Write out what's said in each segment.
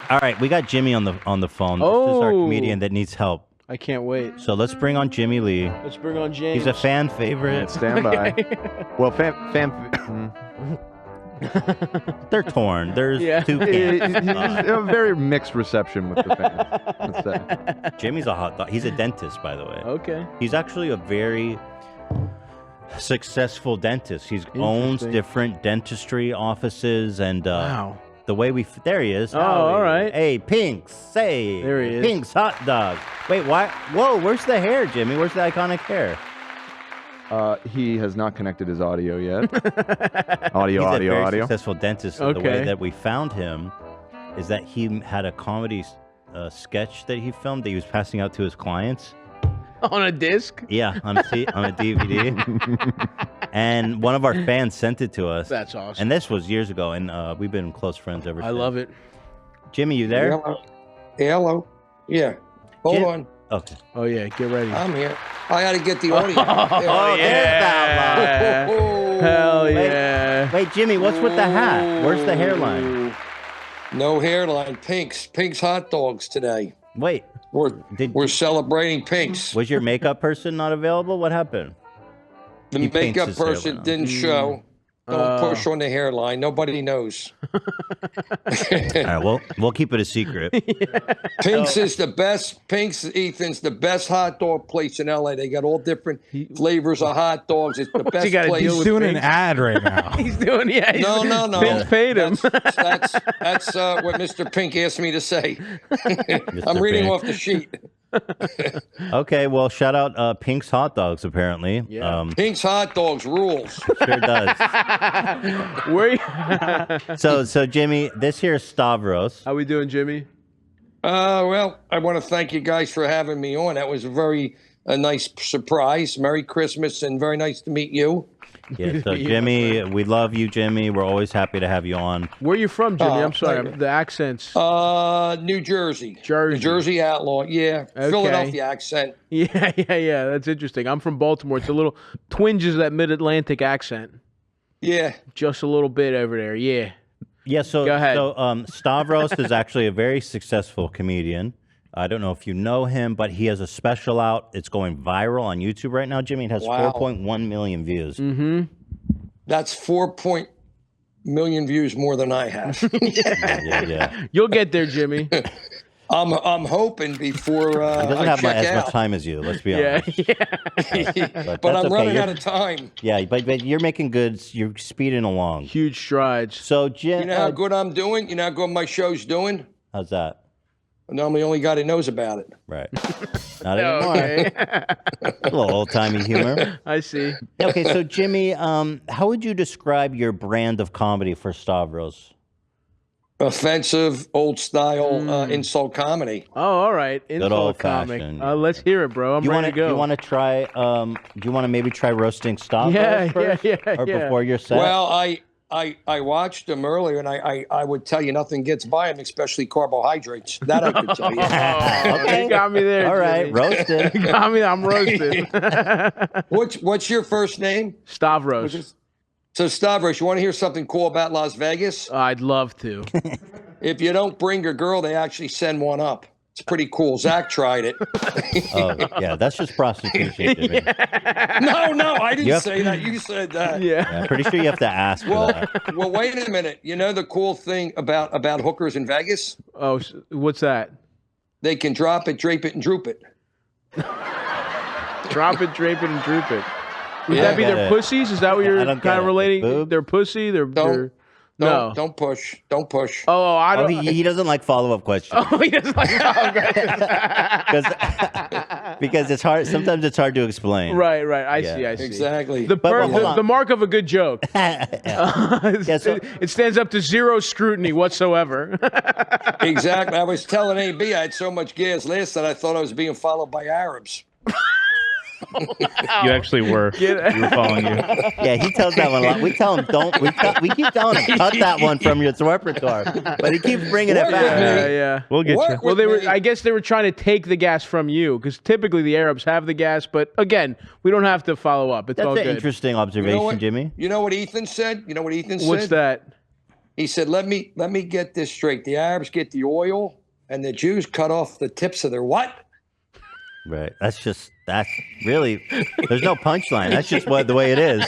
All right, we got Jimmy on the phone. Oh. This is our comedian that needs help. I can't wait. So let's bring on Jimmy Lee. Let's bring on James. He's a fan favorite. Stand by. Well, They're torn. There's two He's camps. a very mixed reception with the fans. Let's say. Jimmy's a hot dog. He's a dentist, by the way. Okay. He's actually a very successful dentist. He owns different dentistry offices and wow. The way there he is. Oh, all right. Hey, Pinks, say. There he is. Pinks hot dog. Wait, why? Whoa, where's the hair, Jimmy? Where's the iconic hair? He has not connected his audio yet. Audio, He's audio, a very audio. successful dentist. And the way that we found him is that he had a comedy sketch that he filmed that he was passing out to his clients. On a disc? Yeah, on a DVD. And one of our fans sent it to us. That's awesome. And this was years ago, and we've been close friends ever since. I love it. Jimmy, you there? Hello. Hello. Yeah. Hold on. Okay. Oh, yeah. Get ready. I'm here. I got to get the audio. Oh, yeah. Hell yeah. Wait, Jimmy, what's with the hat? Where's the hairline? No hairline. Pink's hot dogs today. Wait. We're celebrating Pink's. Was your makeup person not available? What happened? The makeup person didn't show. Don't push on the hairline. Nobody knows. All right, we'll keep it a secret. Pink's is the best. Pink's, Ethan's the best hot dog place in LA. They got all different flavors of hot dogs. It's the best place. He's doing an ad right now. He's doing, No. Pink's paid him. That's what Mr. Pink asked me to say. I'm reading Pink. off the sheet. Okay, well, shout out Pink's Hot Dogs, apparently. Yeah. Pink's Hot Dogs rules. Sure does. So, Jimmy, this here is Stavros. How we doing, Jimmy? Well, I want to thank you guys for having me on. That was a nice surprise. Merry Christmas, and very nice to meet you. Yeah, so Jimmy, we love you, Jimmy. We're always happy to have you on. Where are you from, Jimmy? I'm sorry, the accents. New Jersey. New Jersey outlaw. Yeah, Okay. Philadelphia accent. Yeah. That's interesting. I'm from Baltimore. It's a little twinges that mid-Atlantic accent. Yeah. Just a little bit over there. Yeah. Yeah. So Go ahead. So Stavros is actually a very successful comedian. I don't know if you know him, but he has a special out. It's going viral on YouTube right now, Jimmy. It has 4.1 million views. Mm-hmm. That's 4 million views more than I have. Yeah. You'll get there, Jimmy. I'm hoping before He doesn't I have check as out. much time as you. Let's be honest. But that's I'm running You're- out of time. Yeah, but you're making good. You're speeding along. Huge strides. So, Jim, You know how good I'm doing? You know how good my show's doing? how's that? I'm the only guy that knows about it. Right. Not anymore. Okay. A little old-timey humor. I see. Okay, so Jimmy, how would you describe your brand of comedy for Stavros? Offensive, old style insult comedy. Oh, all right. Insult comic. old-fashioned. Let's hear it, bro. I'm ready to go. You want to try? Do you want to maybe try roasting Stavros first, yeah. or before your set? Well, I watched him earlier, and I would tell you nothing gets by him, especially carbohydrates. That I could tell you. Okay. You got me there. All right, Jimmy. roasted. You got me. I'm roasted. What's your first name? Stavros. So Stavros, you want to hear something cool about Las Vegas? I'd love to. If you don't bring a girl, they actually send one up. It's pretty cool. Zach tried it. Oh, yeah, that's just prostitution. Jimmy. No, I didn't say that. You said that. Yeah, I'm pretty sure you have to ask for that. Well, wait a minute. You know the cool thing about hookers in Vegas? Oh, what's that? They can drop it, drape it, and droop it. Drop it, drape it, and droop it. Would Yeah. that be their pussies? Is that what you're I don't kind get of it. relating? Boob? Their pussy? No. Don't push. Don't push. Oh, I don't. He doesn't like follow-up questions. Oh, he doesn't like because it's hard. Sometimes it's hard to explain. Right. I see. Exactly. The mark of a good joke. So- It stands up to zero scrutiny whatsoever. Exactly. I was telling AB I had so much gas last night I thought I was being followed by Arabs. You actually were. We were following you. Yeah, he tells that one a lot. We tell him don't. We keep telling him cut that one from your repertoire, but he keeps bringing it back. Yeah. We'll get you. Well, I guess they were trying to take the gas from you because typically the Arabs have the gas, but again, we don't have to follow up. It's That's all an good. interesting observation, Jimmy. You know what Ethan said? What's that? He said, let me get this straight. The Arabs get the oil, and the Jews cut off the tips of their what? Right. That's really, there's no punchline. That's just the way it is.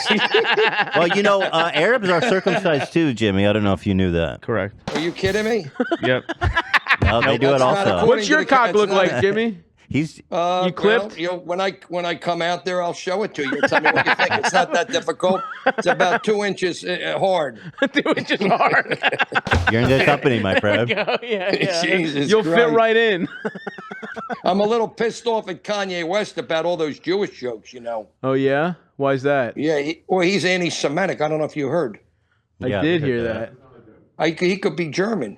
Well, you know, Arabs are circumcised too, Jimmy. I don't know if you knew that. Correct. Are you kidding me? Yep. No, they do it also. What's your cock look like, Jimmy? He's you clipped? Well, you know, when I come out there, I'll show it to you. Tell me what you think. It's not that difficult. It's about 2 inches hard. 2 inches hard. You're in good company, my friend. Yeah. Jesus You'll Christ. fit right in. I'm a little pissed off at Kanye West about all those Jewish jokes, you know. Oh, yeah? Why is that? Yeah, he's anti-Semitic. I don't know if you heard. I did hear that. He could be German.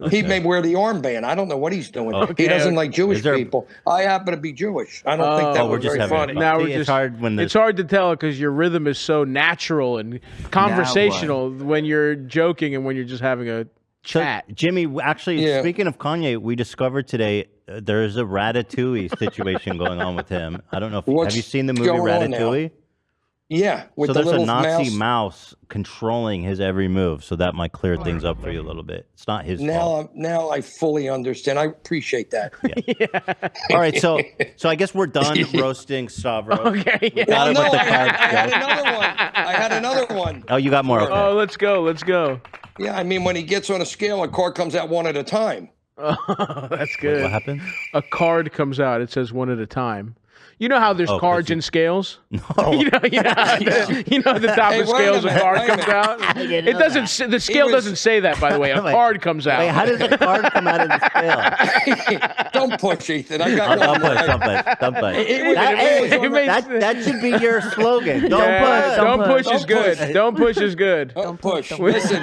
Okay. He may wear the armband. I don't know what he's doing. Okay. He doesn't like Jewish people. I happen to be Jewish. I don't think that was very funny. Now it's hard when it's hard to tell because your rhythm is so natural and conversational when you're joking and when you're just having a chat. So, Jimmy, actually, speaking of Kanye, we discovered today there's a Ratatouille situation going on with him. I don't know if have you seen the movie Ratatouille? Yeah, with so the there's little a Nazi mouse controlling his every move, so that might clear things up for you a little bit. It's not his fault. Now I fully understand. I appreciate that. Yeah. All right, so I guess we're done roasting Stavros. Okay. We got him with the cards. I had another one. Oh, you got more. Okay. Oh, let's go. Yeah, I mean, when he gets on a scale, a card comes out one at a time. Oh, that's good. Wait, what happened? A card comes out. It says one at a time. You know how there's cards and scales? No. you know the top of scales, a card comes out. It doesn't. The scale doesn't say that, by the way. A card comes out. Wait, how does a card come out of the scale? Don't push, Ethan. I got Don't push. That should be your slogan. Don't push is good. Don't push is good. Don't push. Listen,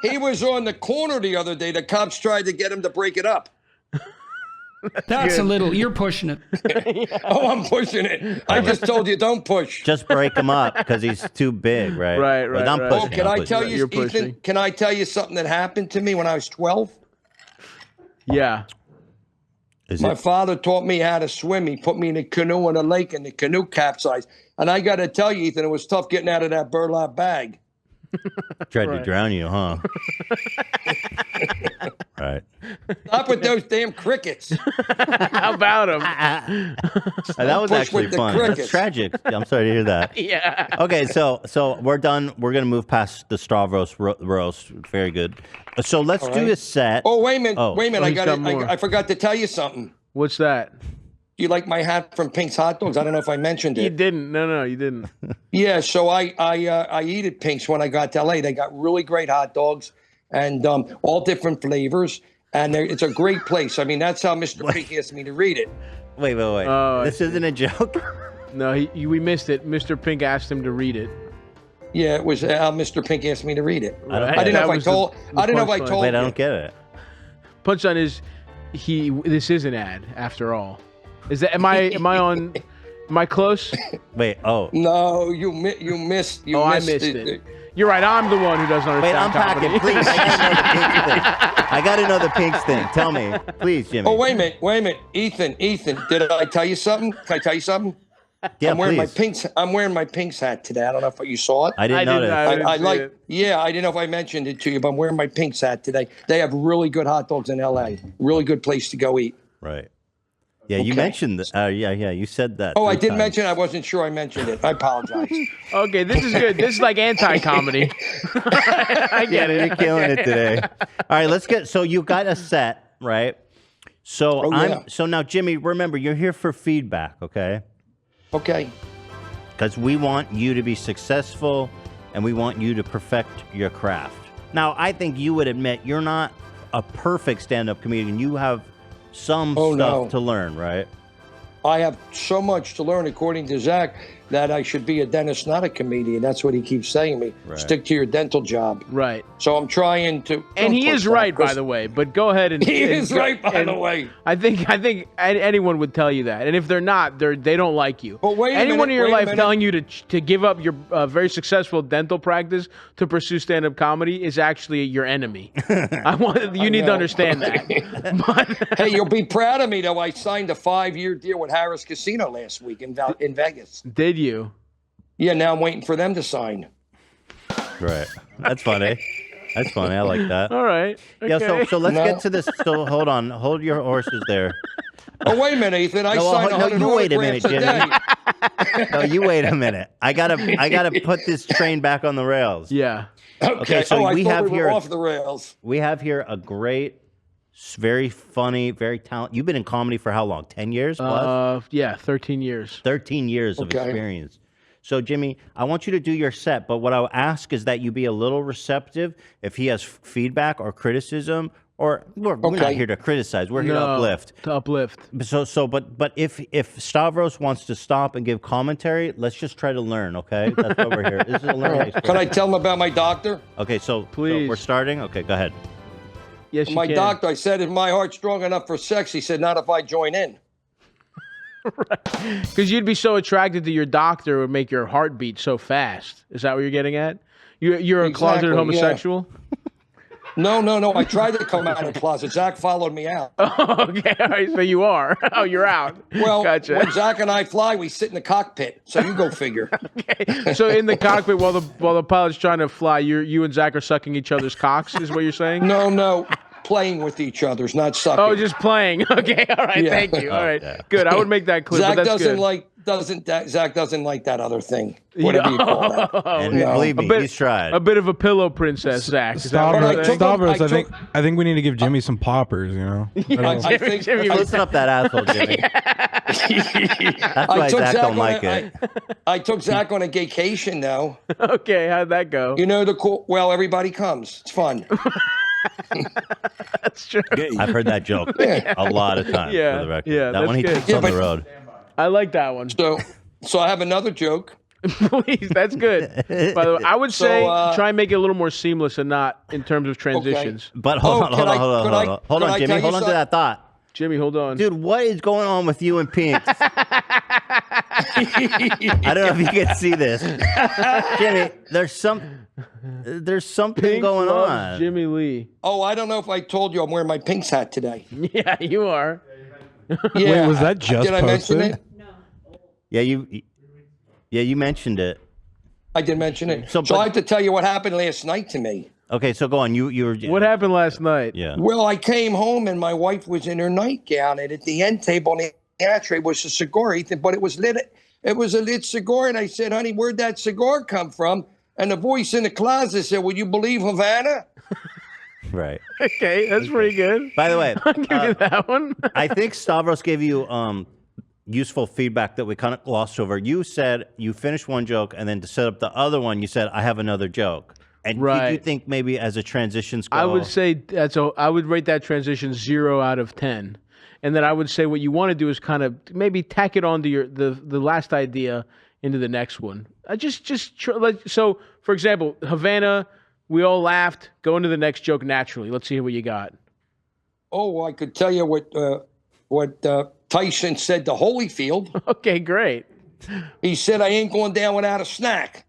he was on the corner the other day. The cops tried to get him to break it up. That's good. A little. You're pushing it. Oh, I'm pushing it. I just told you, don't push. Just break him up because he's too big, right? Right. I'm pushing. Oh, can I tell you, Ethan? Can I tell you something that happened to me when I was 12? Yeah. My father taught me how to swim. He put me in a canoe in a lake, and the canoe capsized. And I got to tell you, Ethan, it was tough getting out of that burlap bag. Tried to drown you, huh? Right. Stop with those damn crickets. How about them? That was actually fun. That's tragic. I'm sorry to hear that. Yeah. Okay, so we're done. We're gonna move past the Stavros roast. Very good. So let's do a set. Oh, wait a minute. I I forgot to tell you something. What's that? You like my hat from Pink's Hot Dogs? I don't know if I mentioned it. You didn't. No, you didn't. Yeah, so I eat at Pink's when I got to LA. They got really great hot dogs and all different flavors. And it's a great place. I mean, that's how Mr. Pink asked me to read it. Wait. Oh, this isn't a joke? No, we missed it. Mr. Pink asked him to read it. Yeah, it was how Mr. Pink asked me to read it. I didn't know if I told. I didn't know if I told. Wait, I don't get it. Punchline is this is an ad after all. Is that am I close? Wait, No, you missed. I missed it. You're right. I'm the one who doesn't understand. Wait, I'm packing. Please, I got to know the Pinks thing. Tell me, please, Jimmy. Oh, wait a minute, Ethan. Did I tell you something? Can I tell you something? Yeah, I'm wearing my Pink's hat today. I don't know if you saw it. I didn't notice. I didn't know if I mentioned it to you, but I'm wearing my Pink's hat today. They have really good hot dogs in LA. Really good place to go eat. Right. Yeah, you mentioned that. You said that. Oh, I did mention it. I wasn't sure I mentioned it. I apologize. Okay, this is good. This is like anti-comedy. I get it. You're killing it today. All right, let's get. So you got a set, right? So So now, Jimmy, remember, you're here for feedback, okay? Okay. Because we want you to be successful, and we want you to perfect your craft. Now, I think you would admit you're not a perfect stand-up comedian. You have some stuff to learn, right? I have so much to learn, according to Zach, that I should be a dentist, not a comedian. That's what he keeps saying to me. Right. Stick to your dental job. Right. So I'm trying to. And he is right, by the way. But go ahead and. He is right, by the way. I think anyone would tell you that. And if they're not, they don't like you. But wait a minute. Anyone in your life telling you to give up your very successful dental practice to pursue stand-up comedy is actually your enemy. You need to understand that. Hey, you'll be proud of me, though. I signed a 5-year deal with Harris Casino last week in Vegas. Did you? Yeah, now I'm waiting for them to sign. Right. That's funny. That's funny. I like that. All right. Yeah. Okay. So let's No. get to this. So hold on. Hold your horses there. Oh, wait a minute, Ethan. I signed 100 you wait a minute, autographs a Jimmy. day. No, you wait a minute. I gotta put this train back on the rails. Yeah. Okay, so I we thought have we were here off the rails. we have here a great, very funny, very talented. You've been in comedy for how long? 10 years plus? Yeah, 13 years. 13 years of Okay. experience. So, Jimmy, I want you to do your set, but what I'll ask is that you be a little receptive if he has feedback or criticism, or we're not Okay. here to criticize. We're here to No, uplift. To uplift. But if Stavros wants to stop and give commentary, let's just try to learn, okay? That's what we're here. This is a learning Can experience. I tell him about my doctor? Okay, so Please. we're starting? Okay, go ahead. Yes, you My can. doctor, I said, is my heart strong enough for sex? He said, not if I join in. Because you'd be so attracted to your doctor, it would make your heart beat so fast. Is that what you're getting at? You're a closeted Exactly, homosexual? No. I tried to come out of the closet. Zach followed me out. Okay, all right, so you are. Oh, you're out. Well, Gotcha. when Zach and I fly, we sit in the cockpit. So you go figure. Okay. So in the cockpit while the pilot's trying to fly, you and Zach are sucking each other's cocks, is what you're saying? No. Playing with each other's, not sucking. Oh, just playing. Okay, all right, Yeah. thank you. All right, yeah. good. I would make that clear, Zach but that's good. Zach doesn't like that other thing. Whatever you call that. And no. believe me, A bit- he's tried. A bit of a pillow princess, Zach. Is that what But I you're took saying? him- Stavros, I I think took- I think we need to give Jimmy some poppers. You know. I think Jimmy, I- Listen up that asshole, Jimmy. That's why Zach don't like it. I took Zach on a vacation now. Okay, how'd that go? You know well, everybody comes. It's fun. That's true. I've heard that joke a lot of times. Yeah, For the record. yeah, that one he that's takes good. on Yeah, the but- road. I like that one. So I have another joke. Please, that's good. By the way, I would say So, try and make it a little more seamless and not in terms of transitions. But hold on, hold can on, I Jimmy. tell you Hold on to something? that thought. Jimmy, hold on. Dude, what is going on with you and Pink? I don't know if you can see this. Jimmy, there's something Pink going loves on. Jimmy Lee. Oh, I don't know if I told you I'm wearing my Pink's hat today. Yeah, you are. Yeah. was that just Did I mention posted? it? Yeah, you mentioned it. I did mention it. So, So, but- I have to tell you what happened last night to me. Okay, so go on. You were. What happened last night? Yeah. Well, I came home and my wife was in her nightgown, and at the end table on the ashtray was a cigar, Ethan, but it was lit. It was a lit cigar, and I said, "Honey, where'd that cigar come from?" And the voice in the closet said, "Would you believe Havana?" Right. Okay, that's pretty good. By the way, I'll give you that one. I think Stavros gave you useful feedback that we kind of glossed over. You said you finished one joke, and then to set up the other one, you said, "I have another joke." And Right. did you think maybe as a transition skill? I would say I would rate that transition 0 out of 10. And then I would say what you want to do is kind of maybe tack it on to the last idea into the next one. So, for example, Havana, we all laughed. Go into the next joke naturally. Let's see what you got. Oh, I could tell you what Tyson said to Holyfield. Okay, great. He said, "I ain't going down without a snack."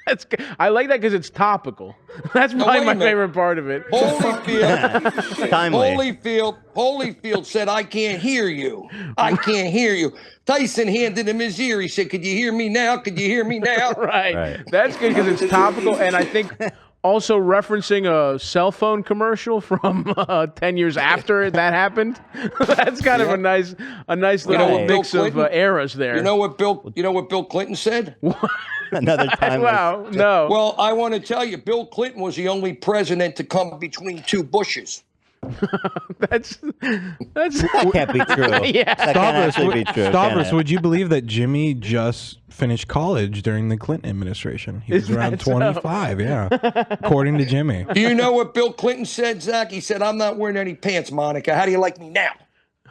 That's good. I like that because it's topical. That's wait probably a my minute. favorite part of it. Holyfield, timely. Holyfield said, "I can't hear you. I can't hear you." Tyson handed him his ear. He said, "Could you hear me now? Could you hear me now?" Right. That's good because it's topical, and I think also referencing a cell phone commercial from 10 years after that happened. That's kind of a nice little Right. mix Bill of Clinton? eras there. You know what Bill Clinton said? Another time. Wow. No. Well, I want to tell you, Bill Clinton was the only president to come between two Bushes. That's That can't be true. Yeah. That can't actually be true. Stavros, can it? would you believe that Jimmy just finished college during the Clinton administration? He was Is around that so? 25, yeah. According to Jimmy. Do you know what Bill Clinton said, Zach? He said, "I'm not wearing any pants, Monica. How do you like me now?"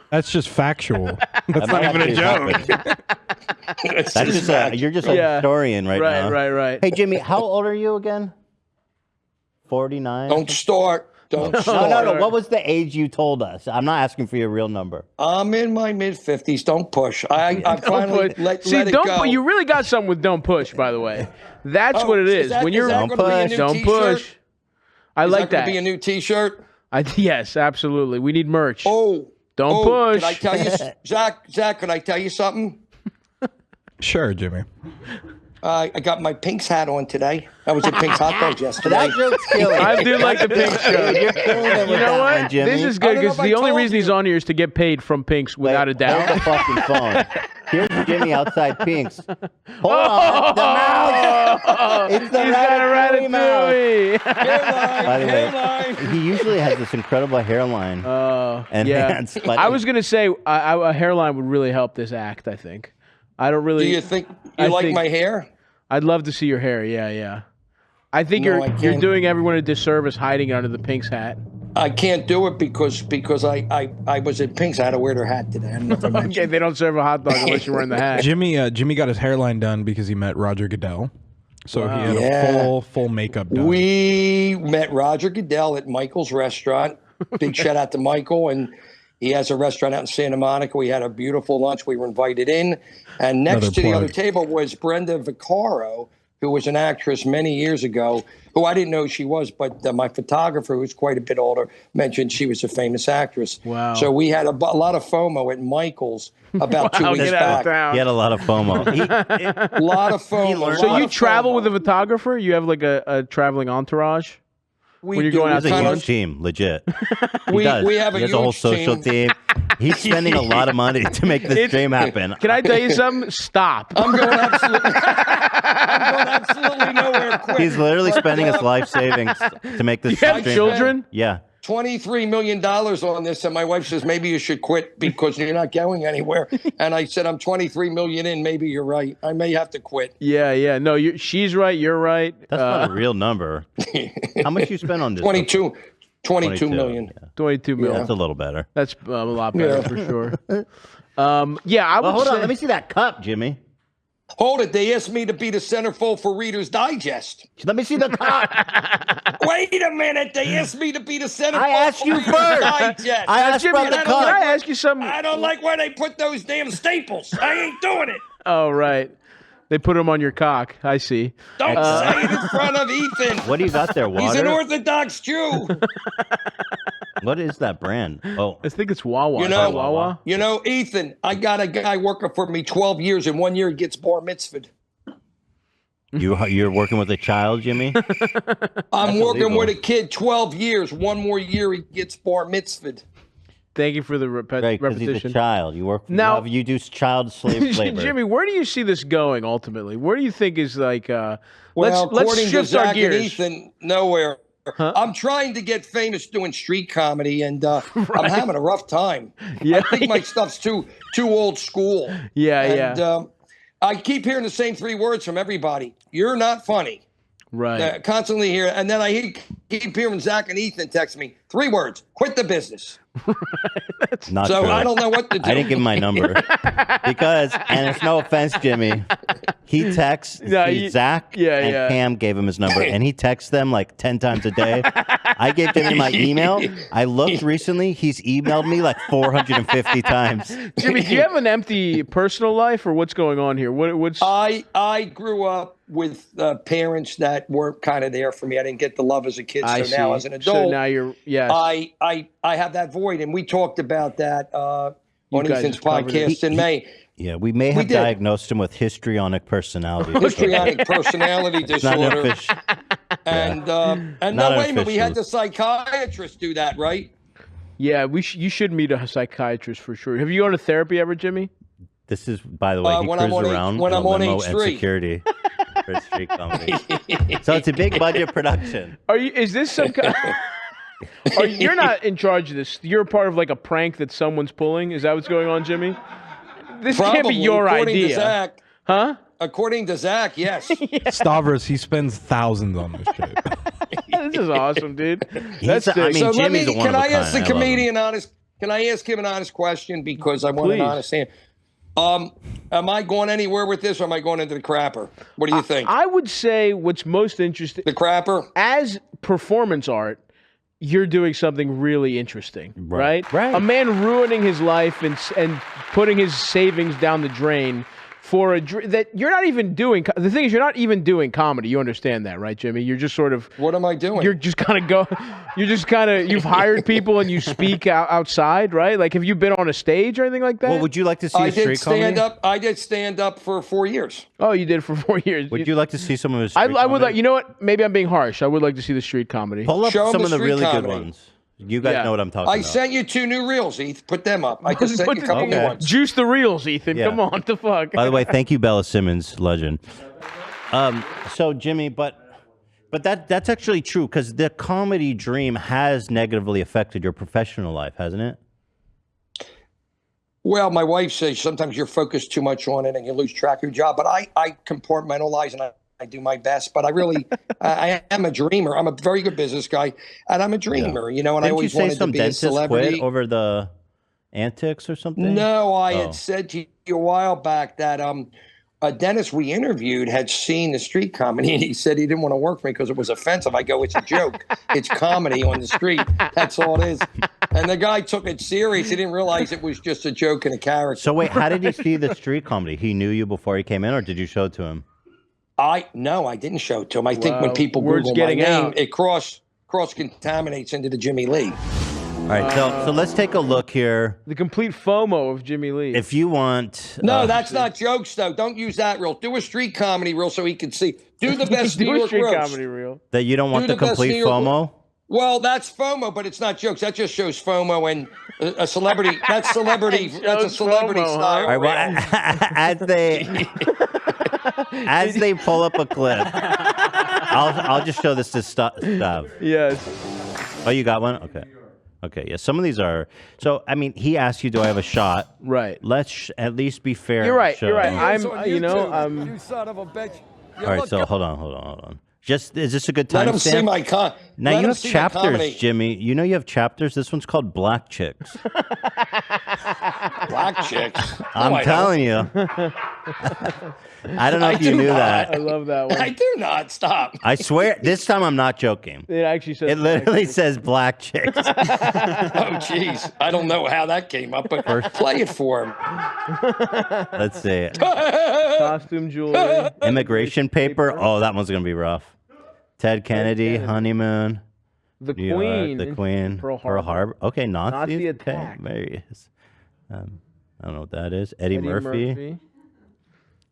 That's just factual. That's might not even a actually joke. happen. That's just you're just a Yeah. historian right now. Right. Hey, Jimmy, how old are you again? 49? Don't start. Don't No, start. no. What was the age you told us? I'm not asking for your real number. I'm in my mid-50s. Don't push. I finally let it don't go. you really got something with "don't push," by the way. That's Oh, what it is. that- When you're that Don't gonna be a push. new don't t-shirt? push. I Is like that. Gonna that. be a new T-shirt. Yes, absolutely. We need merch. Oh, Don't push. Can I tell you, Zach? Can I tell you something? Sure, Jimmy. I got my Pink's hat on today. I was at Pink's hot dogs yesterday. That joke's killing. I do like the Pink's joke. You're killing it with You know that what? one, Jimmy. This is I good don't know because if I the only told reason he's you. on here is to get paid from Pink's without a Hold doubt. the fucking phone. Here's Jimmy outside Pink's. Hold on, the mouse. It's the He's got a ratatouille mouse. ratatouille. By the way, Hairline. he usually has this incredible hairline and yeah. hands. But I was gonna say a hairline would really help this act. I think. I don't really. Do you think I you like think- my hair? I'd love to see your hair. Yeah, yeah. I think No, I you're can't. doing everyone a disservice hiding it under the Pink's hat. I can't do it because I was at Pink's. I had to wear their hat today. I don't know if I mentioned. Okay, they don't serve a hot dog unless you're wearing the hat. Jimmy got his hairline done because he met Roger Goodell, so he had Yeah. a full makeup done. We met Roger Goodell at Michael's restaurant. Big shout out to Michael. And he has a restaurant out in Santa Monica. We had a beautiful lunch. We were invited in. And next Another to the plug. other table was Brenda Vaccaro, who was an actress many years ago, who I didn't know she was, but my photographer, who's quite a bit older, mentioned she was a famous actress. Wow. So we had a lot of FOMO at Michael's about 2 weeks Get out of back. town. he had a lot of FOMO. A lot of FOMO. So lot you of travel FOMO. with a photographer? You have like a traveling entourage? We when you're do. going We out He's to a kind huge of- team, legit. He We- does. we have a he has a whole huge social team. He's spending a lot of money to make this dream happen. Can I tell you something? Stop. I'm going absolutely nowhere quick. He's literally spending his life savings to make this You have dream. children? Yeah. $23 million on this, and my wife says maybe you should quit because you're not going anywhere. And I said I'm 23 million in. Maybe you're right. I may have to quit. Yeah, yeah. No, she's right. You're right. That's not a real number. How much you spend on this? 22 million. Yeah. 22 million. That's a little better. That's a lot better for sure. Yeah, I would Well, hold say. on. Let me see that cup, Jimmy. Hold it. They asked me to be the centerfold for Reader's Digest. Let me see the cup. Wait a minute. They asked me to be the centerfold I asked for you Reader's first. Digest. I asked Jimmy, about the can cup. I ask you something? I don't like where they put those damn staples. I ain't doing it. Oh, right. They put them on your cock. I see. Don't say it in front of Ethan. What do you got there? He's an Water? Orthodox Jew. What is that brand? Oh, I think it's Wawa. You Is know- that Wawa? You know, Ethan, I got a guy working for me 12 years, and 1 year he gets bar mitzvahed. you're working with a child, Jimmy? I'm working illegal. with a kid 12 years. 1 more year he gets bar mitzvahed. Thank you for the Right, because he's a repetition. child. You work. Now- you do child slave labor. Jimmy, where do you see this going ultimately? Where do you think is like? Well, let's according to shift our Zach and gears. Ethan, nowhere. I'm trying to get famous doing street comedy, and I'm having a rough time. Yeah. I think my stuff's too old school. Yeah, And yeah. I keep hearing the same 3 words from everybody. You're not funny. Right. Constantly hear, and then I keep hearing Zach and Ethan text me 3 words: quit the business. Not So true. I don't know what to do. I didn't give him my number because, and it's no offense, Jimmy. He texts Zach yeah, and yeah. Cam gave him his number, and he texts them like 10 times a day. I gave Jimmy my email. I looked recently; he's emailed me like 450 times. Jimmy, do you have an empty personal life, or what's going on here? What's? I grew up with parents that weren't kind of there for me. I didn't get the love as a kid. I So now see. as an adult, So now you're yes. I have that void, and we talked about that on guys Ethan's covered it. podcast in May. Yeah, we may have did. diagnosed him with histrionic personality. Histrionic personality Not an disorder. official. And Not no, wait a minute, we official. had the psychiatrist do that, right? Yeah, you should meet a psychiatrist for sure. Have you gone to therapy ever, Jimmy? This is, by the way, he when I'm cruises on around when in I'm a on limo and H3. security for street comedy. So it's a big budget production. Are you? Is this some kind? You're not in charge of this. You're a part of like a prank that someone's pulling. Is that what's going on, Jimmy? This can't Probably, be your according idea, to Zach. huh? According to Zach, yes. Stavros, he spends thousands on this shit. This is awesome, dude. That's I sick. mean, So let me. Jimmy's a one Can of a I ask the kind. I love him. comedian honest? Can I ask him an honest question because I want Please. an honest answer? Am I going anywhere with this, or am I going into the crapper? What do you think? I would say what's most interesting The crapper. as performance art. You're doing something really interesting, right? Right. A man ruining his life and putting his savings down the drain for that you're not even doing. The thing is, you're not even doing comedy. You understand that, right, Jimmy? You're just sort of. What am I doing? You're just kind of you've hired people and you speak outside, right? Like, have you been on a stage or anything like that? Well, would you like to see I a did street stand comedy? up. I did stand up for 4 years. Oh, you did for 4 years. Would you like to see some of his I street would like. comedy? You know what? Maybe I'm being harsh. I would like to see the street comedy. Pull up Show 'em some the of the street really good comedy. ones. You guys know what I'm talking I about. sent you 2 new reels, Heath. Put them up. I just sent you a couple new ones. Juice the reels, Ethan. Yeah. Come on, what the fuck. By the way, thank you, Bella Simmons, legend. So Jimmy, but that's actually true because the comedy dream has negatively affected your professional life, hasn't it? Well, my wife says sometimes you're focused too much on it and you lose track of your job. But I compartmentalize and I do my best. But I really, I am a dreamer. I'm a very good business guy, and I'm a dreamer. You know, and I Didn't always you say wanted to some be a dentist celebrity. quit over the antics or something? No, I Oh. had said to you a while back that a dentist we interviewed had seen the street comedy, and he said he didn't want to work for me because it was offensive. I go, it's a joke. It's comedy on the street. That's all it is. And the guy took it serious. He didn't realize it was just a joke and a character. So wait, how did he see the street comedy? He knew you before he came in, or did you show it to him? No, I didn't show it to him. I think when Wow. people Word's Google my getting name, out. it cross contaminates into the Jimmy Lee. All right, so let's take a look here. The complete FOMO of Jimmy Lee. If you want, No, that's not jokes though. Don't use that reel. Do a street comedy reel so he can see. Do the best Do New a York street roast. comedy reel. that you don't want Do the the best complete New York- FOMO. Well, that's FOMO, but it's not jokes. That just shows FOMO and a celebrity. That's celebrity. That's a shows celebrity FOMO, huh? style. All right, well, as they pull up a clip, I'll just show this to Stav. Yes. Oh, you got one? Okay. Okay, yeah. Some of these are. So, I mean, he asked you, do I have a shot? Right. Let's at least be fair. You're right. Show You're right. him. I'm. You know. I'm. son of a bitch. All right, so hold on. Just, is this a good Let time him see stamp? my Now let you him have see my chapters, comedy. Jimmy. You know you have chapters. This one's called Black Chicks. Black chicks. No, I'm I telling you. I don't know I if you do knew not. that. I love that don't. one. I do not stop. I swear, this time I'm not joking. It actually says. It literally says Black Chicks. Oh, jeez. I don't know how that came up, but play it for him. Let's see it. costume jewelry. Immigration paper. Oh, that one's going to be rough. Ted Kennedy, honeymoon. The New York, Queen. the Queen. Pearl Pearl Harbor. Okay, Nazis. Nazi Okay, attack. there he is. I don't know what that is. Eddie Murphy.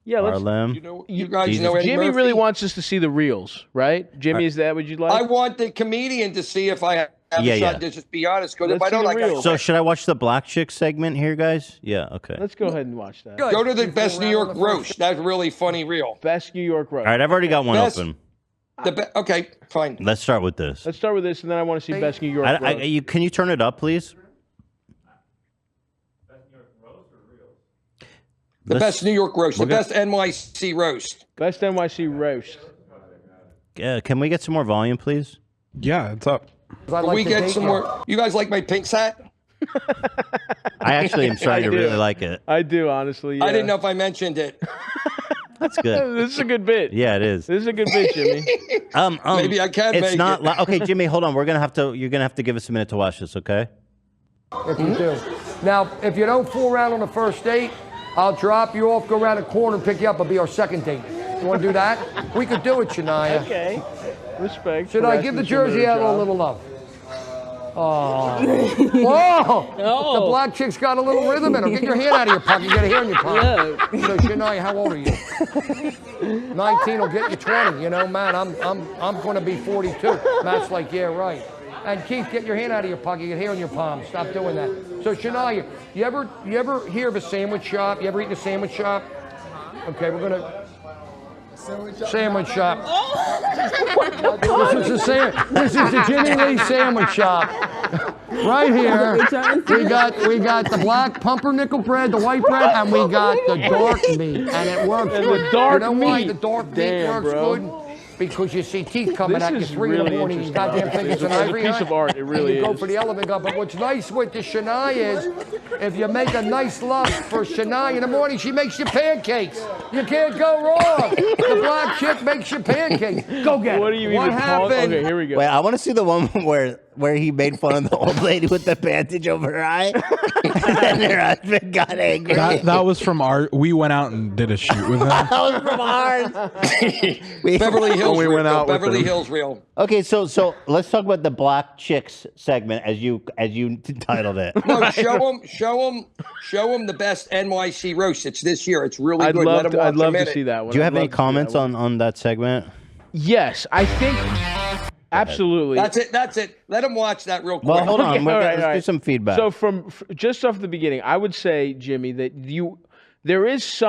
Yeah, let's. Harlem. You guys Jesus. know Eddie Jimmy Murphy? really wants us to see the reels, right? Jimmy, is that what you'd like? I want the comedian to see if I have Yeah, a shot yeah. to just be honest. Because if Let's I don't, see I the got reels. So should I watch the Black Chick segment here, guys? Yeah, okay. Let's go ahead and watch that. go to the best New York roast. That's really funny reel. Best New York roast. All right, I've already got one Best- open. Okay, fine. Let's start with this. Let's start with this, and then I want to see Best New York roast. Can you turn it up, please? The Let's- best New York roast. The we're gonna- best NYC roast. Best NYC roast. Can we get some more volume, please? Yeah, it's up. Can we get some more? You guys like my pink hat? I actually am starting to do. really like it. I do, honestly. I yeah. didn't know if I mentioned it. That's good. This is a good bit. Yeah, it is. This is a good bit, Jimmy. Maybe I can It's make not. it. Okay, Jimmy, hold on. You're gonna have to give us a minute to watch this. Okay. If you do. Now, if you don't fool around on the first date, I'll drop you off, go around the corner and pick you up. It'll be our second date. You want to do that? We could do it, Shania. Okay. Respect. Should for I give the asking someone jersey to out a job. little love? Oh. Whoa! The black chick's got a little rhythm in her. Get your hand out of your pocket. Get a hair in your pocket. So, Shania, how old are you? 19 will get you 20. You know, man, I'm going to be 42. Matt's like, yeah, right. And Keith, get your hand out of your pocket. Get hair in your palm. Stop doing that. So, Shania, you ever hear of a sandwich shop? You ever eat in a sandwich shop? Okay, we're gonna. Sandwich shop. This is the Jimmy Lee sandwich shop. Right here, we got the black pumpernickel bread, the white bread, and we got the dark meat, and it works And good. the dark you know why meat. the dark meat Damn, works bro. good? Because you see teeth coming This at you is 3 in really the morning. You interesting. goddamn think it's an It's a ivory piece eye, of art. It really and you go is. for the element gun. But what's nice with the Shania is, if you make a nice love for Shania in the morning, she makes you pancakes. You can't go wrong. The black chick makes you pancakes. Go get it. What are you What even talking? happened? Okay, here we go. Wait, I want to see the one where where he made fun of the old lady with the bandage over her eye? And her husband got angry. That was from our. We went out and did a shoot with him. That was from ours. Beverly Hills. we went out with Beverly them. Hills real. Okay, so let's talk about the Black Chicks segment as you titled it. No, show them the best NYC roast. It's this year. It's really good. Let 'em watch I'd love a to minute. see that one. Do you I'd have any love to see that comments one. on that segment? Yes, I think absolutely. That's it. Let them watch that real quick. Well, hold on. Okay, Let's do some feedback. So just off the beginning, I would say, Jimmy, that there is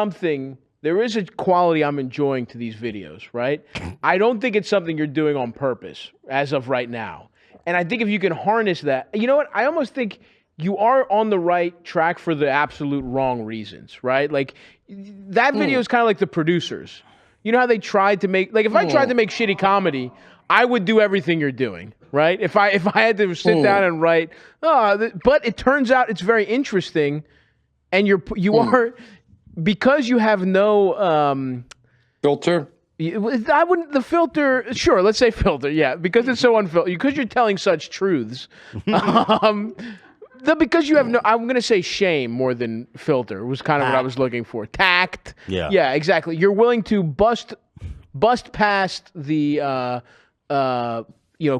a quality I'm enjoying to these videos, right? I don't think it's something you're doing on purpose as of right now. And I think if you can harness that, you know what? I almost think you are on the right track for the absolute wrong reasons, right? Like that video is kind of like The Producers. You know how they tried to make, like if I tried to make shitty comedy, I would do everything you're doing, right? If I had to sit down and write, but it turns out it's very interesting, and you are, because you have no Filter. I wouldn't, the filter, sure, let's say filter, yeah, because it's so unfiltered, because you're telling such truths. Because you have no, I'm going to say shame more than filter was kind of what I was looking for. Tact. Yeah, exactly. You're willing to bust past the,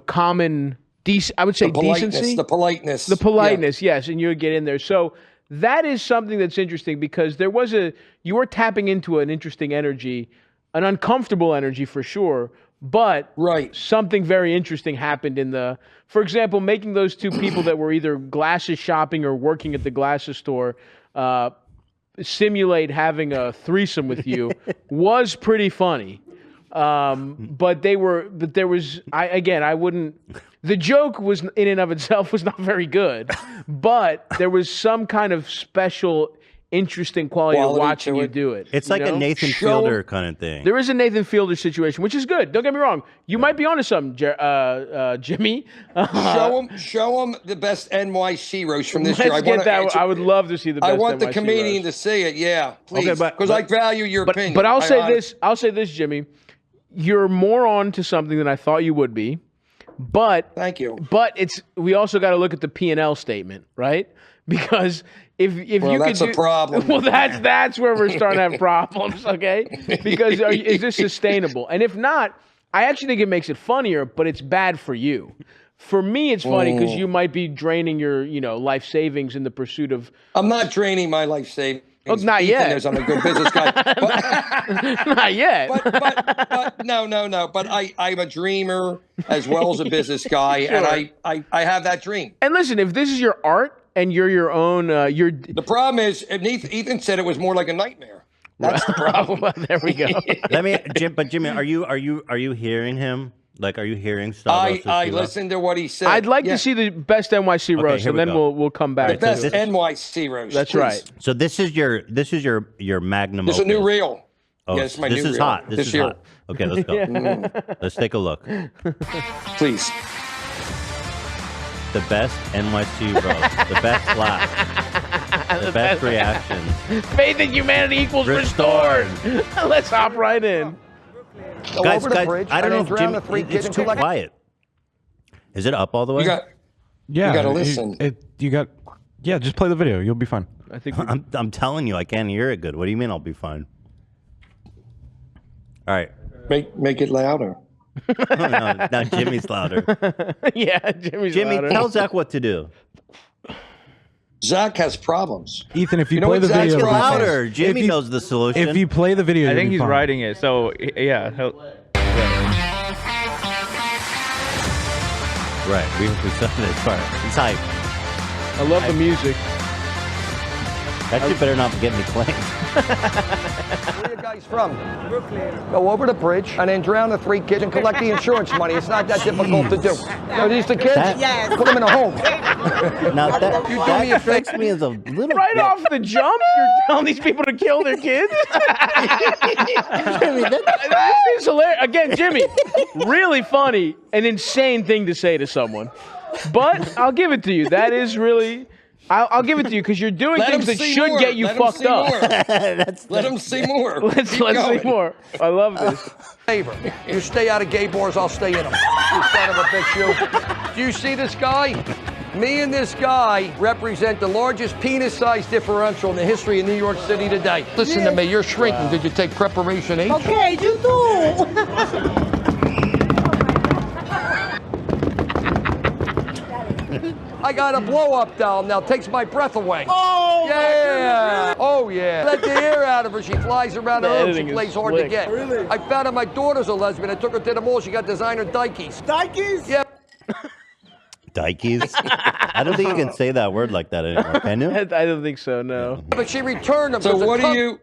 common, I would say decency. The politeness. The politeness, yes, and you would get in there. So that is something that's interesting because you were tapping into an interesting energy, an uncomfortable energy for sure, but something very interesting happened for example, making those two people that were either glasses shopping or working at the glasses store simulate having a threesome with you was pretty funny. But there was, I wouldn't, the joke was in and of itself was not very good, but there was some kind of special interesting quality of watching you do it. It's like a Nathan Fielder kind of thing. There is a Nathan Fielder situation, which is good. Don't get me wrong. You might be onto something, Jimmy. Show them the best NYC roast from this year. I would love to see the best. I want the NYC comedian roast. to see it. Yeah, please, Okay, because I value your opinion. But I'll say this, Jimmy. You're more on to something than I thought you would be. But thank you. But we also got to look at the P&L statement, right? Because if you that's could a problem. Well, that's where we're starting to have problems, okay? Because is this sustainable? And if not, I actually think it makes it funnier, but it's bad for you. For me, it's funny because you might be draining your, life savings in the pursuit of. I'm not draining my life savings. Oh, not yet. I'm a good business guy. Not yet. But no. But I'm a dreamer as well as a business guy, Sure. and I have that dream. And listen, if this is your art and you're your own, The problem is, Ethan said it was more like a nightmare. That's the problem. Well, there we go. Jimmy, are you hearing him? Like, are you hearing Stavros? I listened to what he said. I'd like to see the best NYC roast, and then we'll come back. The best NYC roast. That's please. right. So this is your magnum. This is a new reel. Oh, yeah, it's my this new is reel. hot. This is year. hot. Okay, let's go. Let's take a look. Please. The best NYC roast. The best laugh. The best reactions. Faith in humanity equals restored. Let's hop right in. Go Guys, over the bridge, I don't know and if then drown the three Jimmy, kids it's and too collect- quiet. Is it up all the way? Yeah, You gotta listen. Just play the video. You'll be fine. I think I'm telling you, I can't hear it good. What do you mean I'll be fine? All right. Make it louder. No, now Jimmy's louder. yeah, Jimmy, Tell Zach what to do. Zach has problems. Ethan, if you, You know play what, the Zach, video, get it'll be fine. Louder. Jimmy knows the solution. If you play the video, I think you'll be he's fine. writing it. So yeah, Right. We said this part. He's hype. I love the music. That shit better not get me claimed. Where are you guys from? Brooklyn. Go over the bridge and then drown the three kids and collect the insurance money. It's not that difficult to do. Are these the kids? Yes. Put them in a home. Now that You do me a affects me as a little Right bit. off the jump, you're telling these people to kill their kids? Jimmy, This is hilarious. Again, Jimmy, really funny, an insane thing to say to someone. But I'll give it to you. That is really, I'll give it to you because you're doing Let things him that see should more. get you Let him fucked see up. more. Let him see more. Let's see more. I love this. Favor. You stay out of gay bars, I'll stay in them. You son of a bitch, you. Do you see this guy? Me and this guy represent the largest penis size differential in the history of New York City today. Listen to me, you're shrinking. Did you take preparation H? Okay, you too. I got a blow-up doll now. Takes my breath away. Oh, yeah. Oh, yeah. Let the air out of her. She flies around her room. She plays hard to get. Really? I found out my daughter's a lesbian. I took her to the mall. She got designer Dikeys. Dikeys? Yeah. Dikeys? I don't think you can say that word like that anymore, can you? I don't think so, no. But she returned them. So what do you...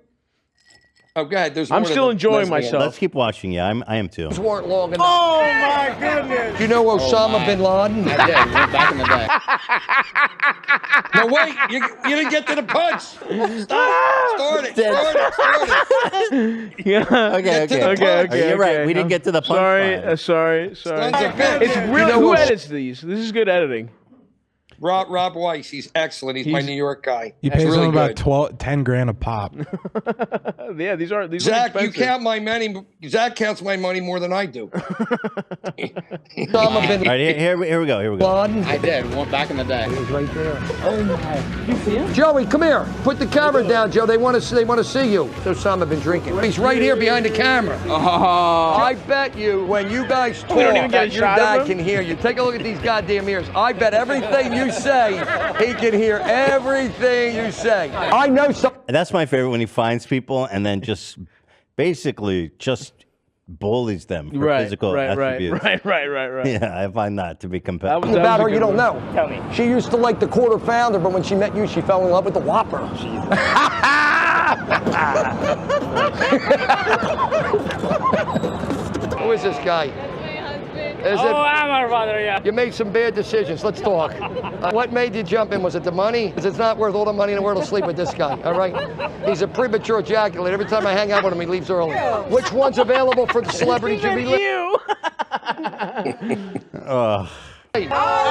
Oh, go ahead. There's I'm more to still the enjoying lesbian. myself. Let's keep watching. Yeah, I am too. These weren't long enough. Oh my goodness. Do you know Osama bin Laden? I did. Went back in the day. No, wait. You didn't get to the punch. Start it. Yeah. Okay. You're right. We didn't get to the punch. Sorry. Sons of bitches. It's really who edits these? This is good editing. Rob Weiss, he's excellent. He's my New York guy. He That's pays really them about good. 10 grand a pop. Yeah, these are Zach, you expensive. count my money. Zach counts my money more than I do. Osama bin All right, here we go. Laden. I did. Went back in the day. He's right there. Oh my. You see him? Joey, come here. Put the camera down, Joe. They want to see you. So Osama been drinking. He's right here behind the camera. Oh. I bet you when you guys talk, We don't even get a your shot of dad him? can hear you. Take a look at these goddamn ears. I bet everything you say, he can hear everything you say. I know some. That's my favorite when he finds people and then just basically just bullies them for physical attributes. Right. Yeah, I find that to be competitive. About her, you don't know. Tell me. She used to like the quarter pounder, but when she met you, she fell in love with the Whopper. Who is this guy? I'm our father, yeah. You made some bad decisions. Let's talk. What made you jump in? Was it the money? Because it's not worth all the money in the world to sleep with this guy, all right? He's a premature ejaculate. Every time I hang out with him, he leaves early. Which one's available for the celebrity Jimmy Lee? You.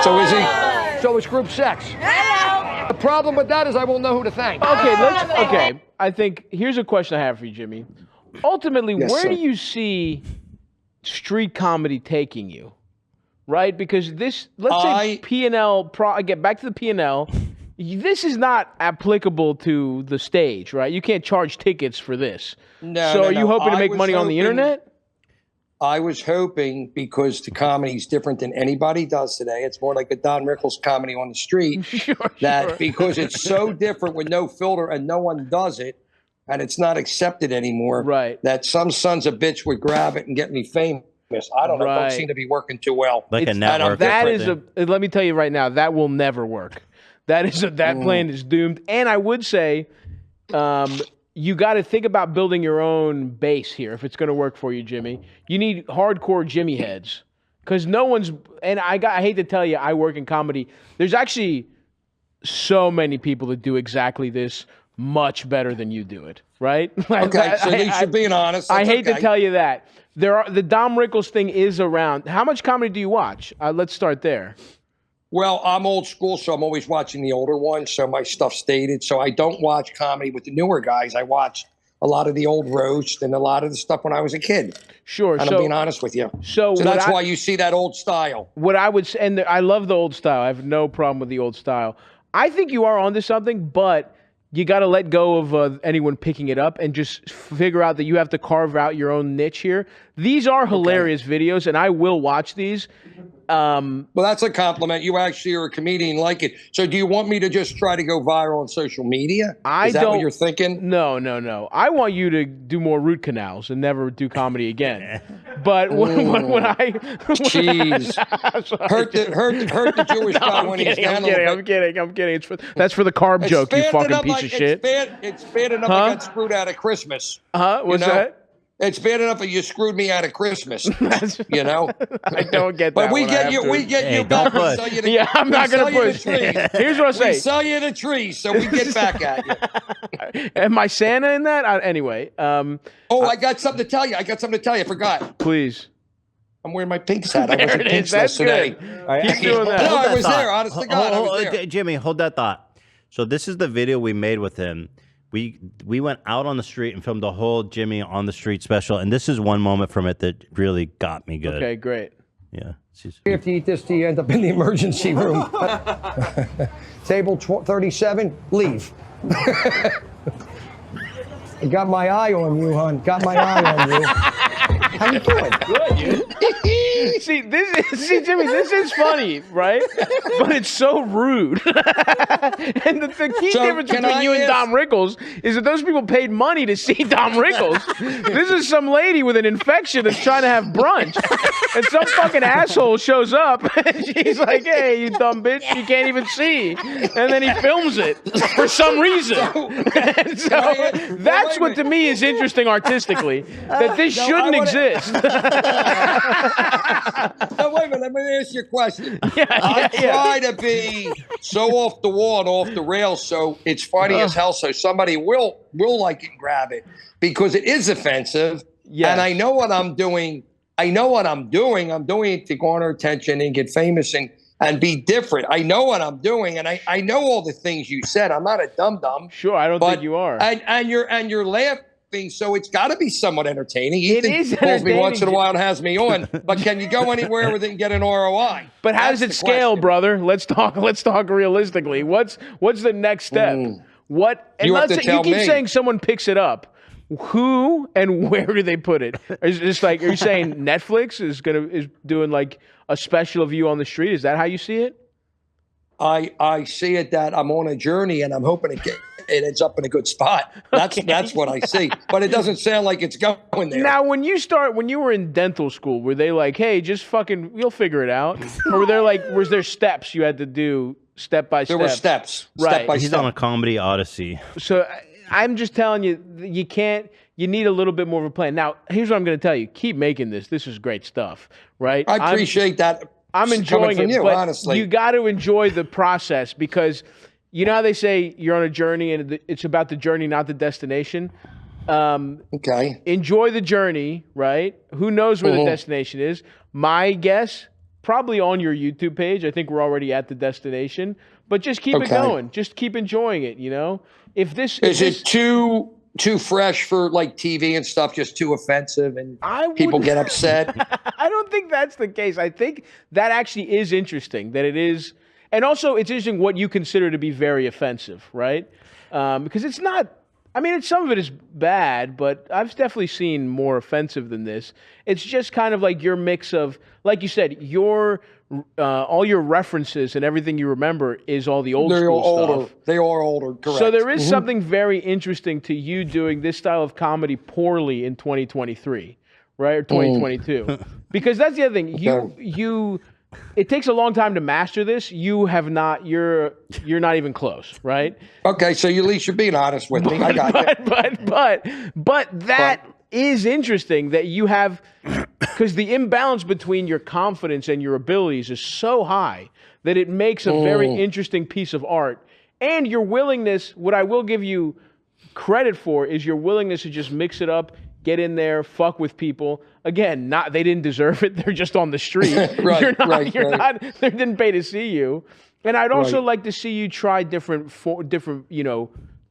So is he? So it's group sex. Hello. The problem with that is I won't know who to thank. Okay. I think here's a question I have for you, Jimmy. Ultimately, Yes, where sir. do you see street comedy taking you? Right? Because let's say P&L, get back to the P&L. This is not applicable to the stage, right? You can't charge tickets for this. No, So no, are you no. hoping to I make was money on the hoping- internet? I was hoping, because the comedy is different than anybody does today. It's more like a Don Rickles comedy on the street. That because it's so different with no filter and no one does it, and it's not accepted anymore. Right. That some sons of bitch would grab it and get me famous. I don't know. It Right. don't seem to be working too well. Like a And I'm network. That different. is let me tell you right now, that will never work. That plan is doomed. And I would say, you got to think about building your own base here if it's going to work for you, Jimmy. You need hardcore Jimmy heads, because no one's. And I hate to tell you, I work in comedy. There's actually so many people that do exactly this much better than you do it. Right? Okay, so at least you're being honest. I That's hate to okay. tell you that. The Dom Rickles thing is around. How much comedy do you watch? Let's start there. Well, I'm old school, so I'm always watching the older ones. So my stuff's dated. So I don't watch comedy with the newer guys. I watch a lot of the old roast and a lot of the stuff when I was a kid. Sure. And I'm being honest with you. So that's why you see that old style. What I would say, and I love the old style. I have no problem with the old style. I think you are onto something, but you got to let go of anyone picking it up and just figure out that you have to carve out your own niche here. These are hilarious videos, and I will watch these. Well, that's a compliment. You actually are a comedian like it. So do you want me to just try to go viral on social media? Is that what you're thinking? No. I want you to do more root canals and never do comedy again. But when I... Jeez. hurt the Jewish guy when he's down a little bit. I'm kidding. That's for the carb joke, you fucking piece of shit. It's bad enough I got screwed out of Christmas. What's that? It's bad enough that you screwed me out of Christmas. You know? I don't get that. But we get you back. Don't push. Yeah, I'm not going to push. Here's what I say. We sell you the trees, so we get back at you. Am I Santa in that? Anyway. I got something to tell you. I forgot. Please. I'm wearing my pink hat. I was in There it pink is. That's today. good. Keep doing that. No, I was there. Honest to God, I was there. Jimmy, hold that thought. So this is the video we made with him. We went out on the street and filmed the whole Jimmy on the street special, and this is one moment from it that really got me good. Okay, great. Yeah. If you eat this, do you end up in the emergency room? Table 37, leave. I got my eye on you, hon. Got my eye on you. How you doing? Good, you. See, Jimmy, this is funny, right? But it's so rude. And the key difference between you and Dom Rickles is that those people paid money to see Dom Rickles. This is some lady with an infection that's trying to have brunch. And some fucking asshole shows up and she's like, hey, you dumb bitch, you can't even see. And then he films it for some reason. And so that's what to me is interesting artistically, that this shouldn't exist. No, wait a minute. Let me ask you a question. I try to be so off the wall and off the rails, so it's funny as hell. So somebody will like it and grab it because it is offensive. Yes. And I know what I'm doing. I'm doing it to garner attention and get famous and be different. I know what I'm doing, and I know all the things you said. I'm not a dum-dum. Sure, I don't think you are. And you're laughing. So it's got to be somewhat entertaining. Ethan calls me once in a while and has me on. But can you go anywhere with it and get an ROI? But how does it scale, brother? Let's talk realistically. What's the next step? What? And you have to tell me. You keep saying someone picks it up. Who and where do they put it? Is it just like, are you saying Netflix is doing like a special of you on the street? Is that how you see it? I see it that I'm on a journey and I'm hoping it ends up in a good spot. That's what I see. But it doesn't sound like it's going there. Now, when you were in dental school, were they like, hey, just fucking, you'll figure it out? Or were there was there steps you had to do step by step? There were steps. Right. Step by He's step. on a comedy odyssey. So I'm just telling you, you need a little bit more of a plan. Now, here's what I'm going to tell you. Keep making this. This is great stuff, right? I appreciate that. I'm enjoying it, but honestly. You got to enjoy the process because you know how they say you're on a journey and it's about the journey, not the destination? Okay. Enjoy the journey, right? Who knows where the destination is? My guess, probably on your YouTube page. I think we're already at the destination, but just keep it going. Just keep enjoying it, you know? Is it too fresh for like TV and stuff, just too offensive and people get upset? I don't think that's the case. I think that actually is interesting, that it is. And also it's interesting what you consider to be very offensive, right? Because it's not, I mean, some of it is bad, but I've definitely seen more offensive than this. It's just kind of like your mix of, like you said, all your references and everything you remember is all the old school stuff. They are older, correct. So there is something very interesting to you doing this style of comedy poorly in 2023, right? Or 2022. Because that's the other thing. It takes a long time to master this. You're not even close, right? Okay, so at least you're being honest with me. I got you. But that is interesting that you have, because the imbalance between your confidence and your abilities is so high that it makes a very interesting piece of art. And your willingness, what I will give you credit for, is your willingness to just mix it up, get in there, fuck with people. Again, they didn't deserve it. They're just on the street. They didn't pay to see you. And I'd also like to see you try different,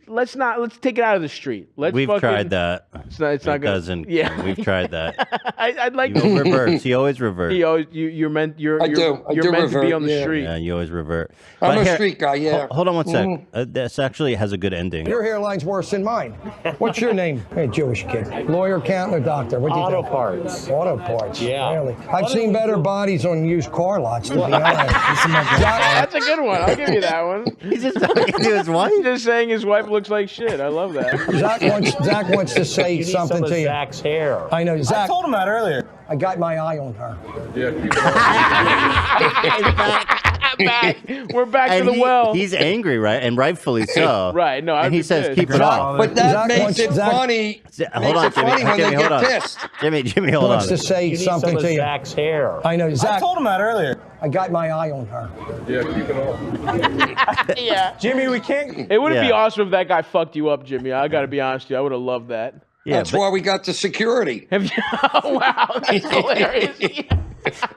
let's take it out of the street. We've tried that. It's not good. Doesn't. Yeah, we've tried that. I'd like to reverse. He always reverts. You're meant to be on the street. Yeah, you always revert. I'm a street guy. Yeah. Hold on one sec. This actually has a good ending. Your hairline's worse than mine. What's your name? Hey, Jewish kid. Lawyer, accountant, or doctor? What do you think? Auto parts. Yeah. Really? I've seen better bodies on used car lots, to be honest. That's a good one. I'll give you that one. He's just talking to his wife. He's just saying his wife looks like shit. I love that. Zach wants to say something to you. Zach's hair. I know, Zach. I told him that earlier. I got my eye on her. We're back to the well. He's angry, right? And rightfully so. Right. No, and he says, keep it off. But that makes it funny. Hold on, Jimmy. When they get pissed. Jimmy, hold on. Wants to say something to you. Zach's hair. I know, Zach. I told him that earlier. I got my eye on her. Yeah, keep it off. Yeah. Jimmy, we can't. It would be awesome if that guy fucked you up, Jimmy. I got to be honest with you. I would have loved that. Yeah, that's why we got the security. Oh, wow, that's hilarious.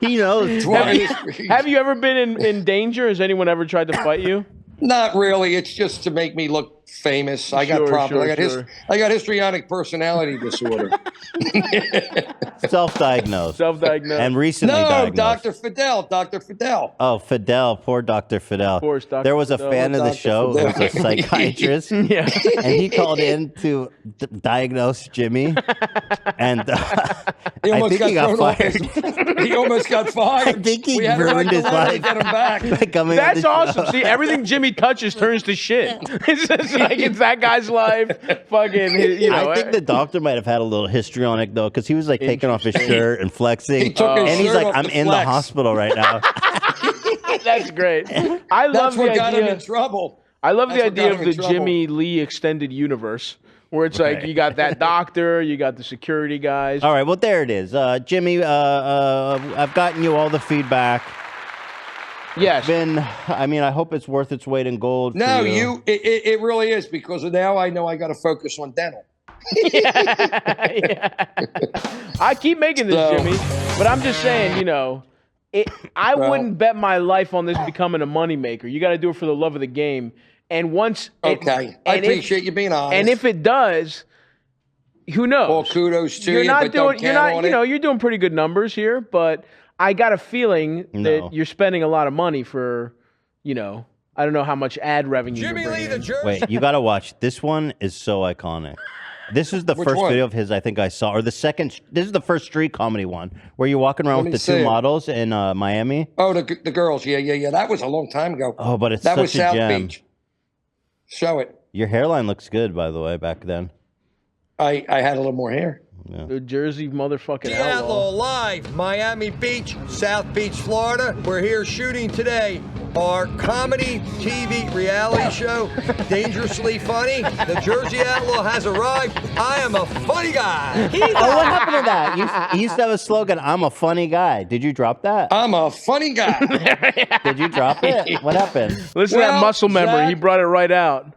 He knows. Have you ever been in danger? Has anyone ever tried to fight you? Not really. It's just to make me look famous. I got problems. I got histrionic personality disorder. Self-diagnosed. Self-diagnosed. And recently No, diagnosed. Dr. Fidel. Dr. Fidel. Oh, Fidel. Poor Dr. Fidel. Poor Dr. There was a Fidel. fan of the Dr. show who was a Fidel. psychiatrist. Yeah. And he called in to diagnose Jimmy. And He I almost think he got thrown off fired. He almost got fired. I think he We had to write ruined the his letter to life. get him back. By coming on That's the awesome. show. See, everything Jimmy touches turns to shit. It's just like it's that guy's life. Fucking, you know. I think the doctor might have had a little histrionic though, because he was like taking off his shirt and flexing. He took his and he's shirt like, off "I'm to in the flex." hospital right now." That's great. I love That's the what got him idea. in trouble. I love That's the what got idea him of in the trouble. Jimmy Lee extended universe, where it's like Right. you got that doctor, you got the security guys. All right, well there it is, Jimmy. I've gotten you all the feedback. Yes. I mean, I hope it's worth its weight in gold. for No, you. it really is, because now I know I got to focus on dental. Yeah. I keep making this, So- Jimmy, but I'm just saying, you know, I wouldn't bet my life on this becoming a moneymaker. You got to do it for the love of the game. And once, Okay, I appreciate you being honest. And if it does, who knows? Well, kudos to you're you, not but doing. don't You're count not. on You know, it. you're doing pretty good numbers here, but I got a feeling No. that you're spending a lot of money for, you know, I don't know how much ad revenue Jimmy you're Lee, bringing the in. Jersey. Wait, you got to watch. This one is so iconic. This is the Which first one? video of his I think I saw, or the second. This is the first street comedy one where you're walking around Let with me the see two it. models in Miami. Oh, the girls. Yeah. That was a long time ago. Oh, but it's that such was a South gem. Beach. Show it. Your hairline looks good, by the way, back then. I had a little more hair. The Jersey motherfucking The outlaw. Outlaw live, Miami Beach, South Beach, Florida. We're here shooting today our comedy TV reality show, Dangerously Funny. The Jersey Outlaw has arrived. I am a funny guy. Oh, what happened to that? You used to have a slogan, "I'm a funny guy." Did you drop that? I'm a funny guy. Did you drop it? What happened? Listen to that Well, muscle memory. Zach- He brought it right out.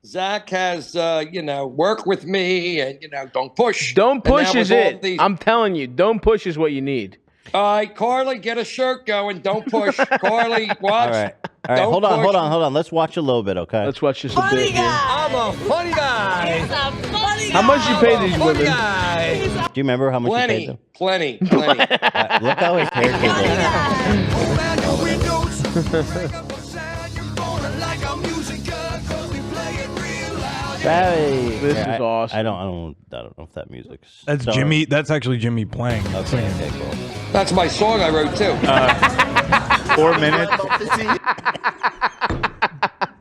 Zach has, work with me, and don't push. Don't And push now is with all it. these- I'm telling you, don't push is what you need. All right, Carly, get a shirt going. Don't push. Carly, watch. All right. All right, Don't hold push. on. Let's watch a little bit, okay? Let's watch this a bit. Here. I'm a funny guy. How much you pay these Funny women? guy. Do you remember how much you paid them? Plenty. Look how his hair came over. Roll down your windows. Break up a sound. You're gonna like our music, 'cause we play it real loud. Hey. This Yeah, is awesome. I don't know if that music's. That's so- Jimmy. That's actually Jimmy playing. Okay, cool. That's my song I wrote, too. 4 minutes.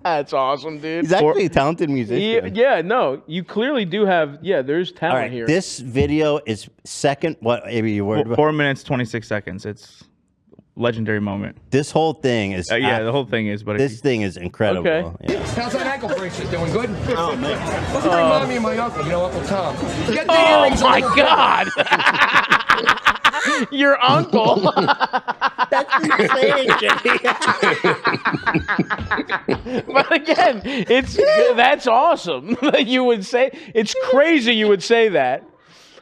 That's awesome, dude. He's actually a talented musician. Yeah, no, you clearly do have. Yeah, there's All talent right, here. this video is second. What? Maybe you were. 4 minutes 26 seconds. It's legendary moment. This whole thing is. Yeah, the whole thing is. But This thing is incredible. Okay. Yeah. How's that ankle bracelet doing? Good? Oh, man. Doesn't remind me of my uncle, Uncle Tom. Get the Oh earrings my on. God! Your uncle. That's insane, Jimmy. But again, that's awesome. You would say it's crazy. You would say that.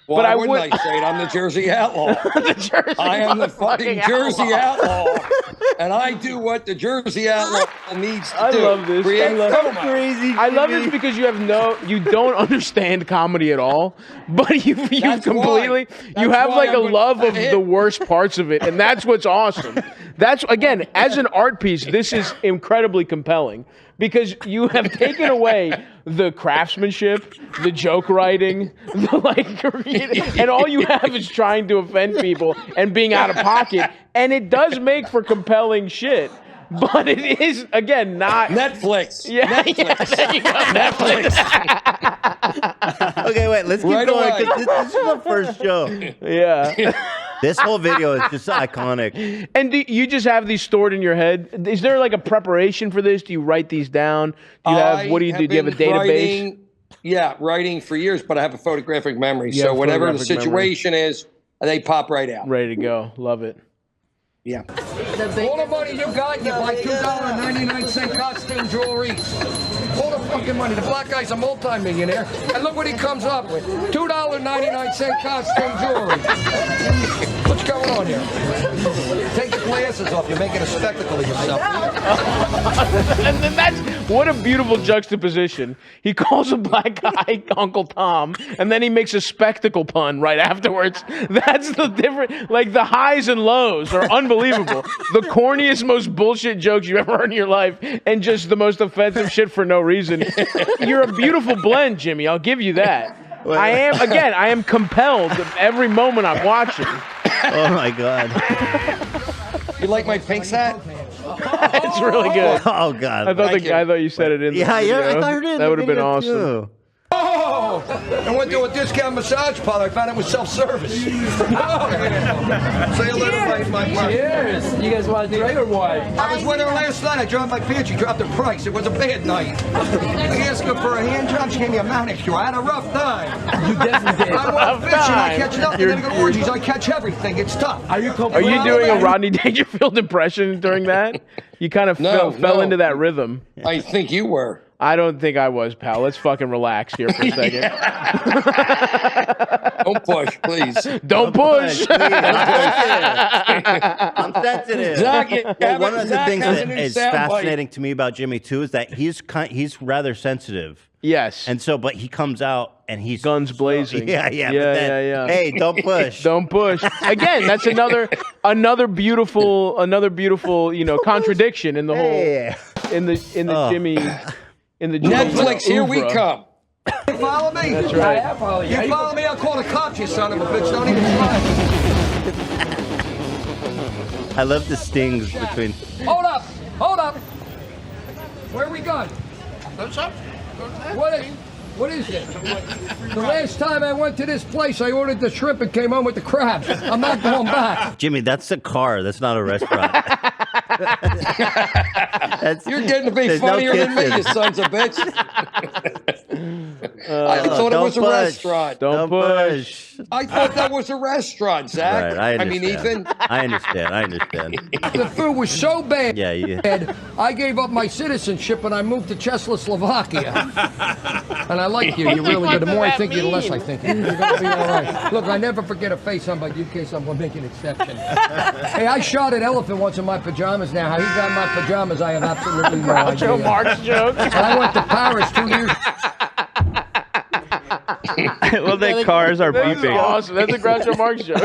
Why but I wouldn't would. I say it? I'm the Jersey Outlaw. The Jersey I am the fucking motherfucking Jersey Outlaw. And I do what the Jersey Outlaw needs to I do. love this. Create coma. Crazy. I love this because you don't understand comedy at all, but you That's completely, why. you That's have why like a I'm love gonna of hit. the worst parts of it, and that's what's awesome. That's, again, as an art piece, this is incredibly compelling because you have taken away the craftsmanship, the joke writing, and all you have is trying to offend people and being out of pocket, and it does make for compelling shit. But it is, again, not Netflix. Yeah, Netflix. there you go, Netflix. Okay, wait. Let's keep Right going. away. 'Cause this is the first show. Yeah. This whole video is just iconic. And do you just have these stored in your head? Is there like a preparation for this? Do you write these down? Do you have, what do you do? Do you have a database? Writing for years, but I have a photographic memory. You So have a whatever the photographic memory. situation is, they pop right out. Ready to go. Love it. Yeah. All the money you got, you buy $2.99 costume jewelry. All the fucking money. The black guy's a multi-millionaire. And look what he comes up with. $2.99 costume jewelry. Let's going on here? Take your glasses off. You're making a spectacle of yourself. And then that's what a beautiful juxtaposition. He calls a black guy Uncle Tom, and then he makes a spectacle pun right afterwards. That's the different. Like the highs and lows are unbelievable. The corniest, most bullshit jokes you've ever heard in your life, and just the most offensive shit for no reason. You're a beautiful blend, Jimmy. I'll give you that. I am compelled every moment I'm watching. Oh my God. You like my pink hat? It's really good. Oh God. I thought you said it in the video. I thought it. That would have been awesome. Too. Oh! I went to a discount massage parlor. I found it was self-service. Say hello to my partner. Cheers. You guys want a drink or what? I was with her last night. I dropped my pants. She dropped the price. It was a bad night. I asked her for a hand job. She gave me a manicure. I had a rough time. You definitely did. I went fishing. I catch nothing. I go to orgies. I catch everything. It's tough. Are you doing a Rodney Dangerfield impression during that? You kind of fell into that rhythm. I think you were. I don't think I was, pal. Let's fucking relax here for a second. Don't push, please. Don't push. I'm sensitive. Zach, One of the Zach things has a that new is sound bite. fascinating to me about Jimmy too is that he's rather sensitive. Yes. And so, but he comes out and he's guns blazing. Yeah. Yeah. Hey, don't push. Don't push. Again, that's another beautiful, contradiction in the whole in the Jimmy. In the Netflix, here we oeuvre. come. You follow me? That's right. I follow you. You follow me? I'll call the cops, you son of a bitch. Don't even try. I love the stings between. Hold up. Where are we going? What is it? The last time I went to this place, I ordered the shrimp and came home with the crabs. I'm not going back. Jimmy, that's a car. That's not a restaurant. You're getting to be funnier than me, you sons of bitch. I thought it was a restaurant. Don't push. I thought that was a restaurant, Zach. Right, I mean, Ethan. I understand. The food was so bad. Yeah. I gave up my citizenship and I moved to Czechoslovakia. And I like you. You're really good. The more I think you, the less I think you. You're going to be all right. Look, I never forget a face on by you in case I'm going to make an exception. Hey, I shot an elephant once in my pajamas. Now, how he got in my pajamas, I have absolutely no idea. Groucho Marx joke. And I went to Paris 2 years. Well, the cars are That's beeping. awesome. That's a Groucho Marx joke.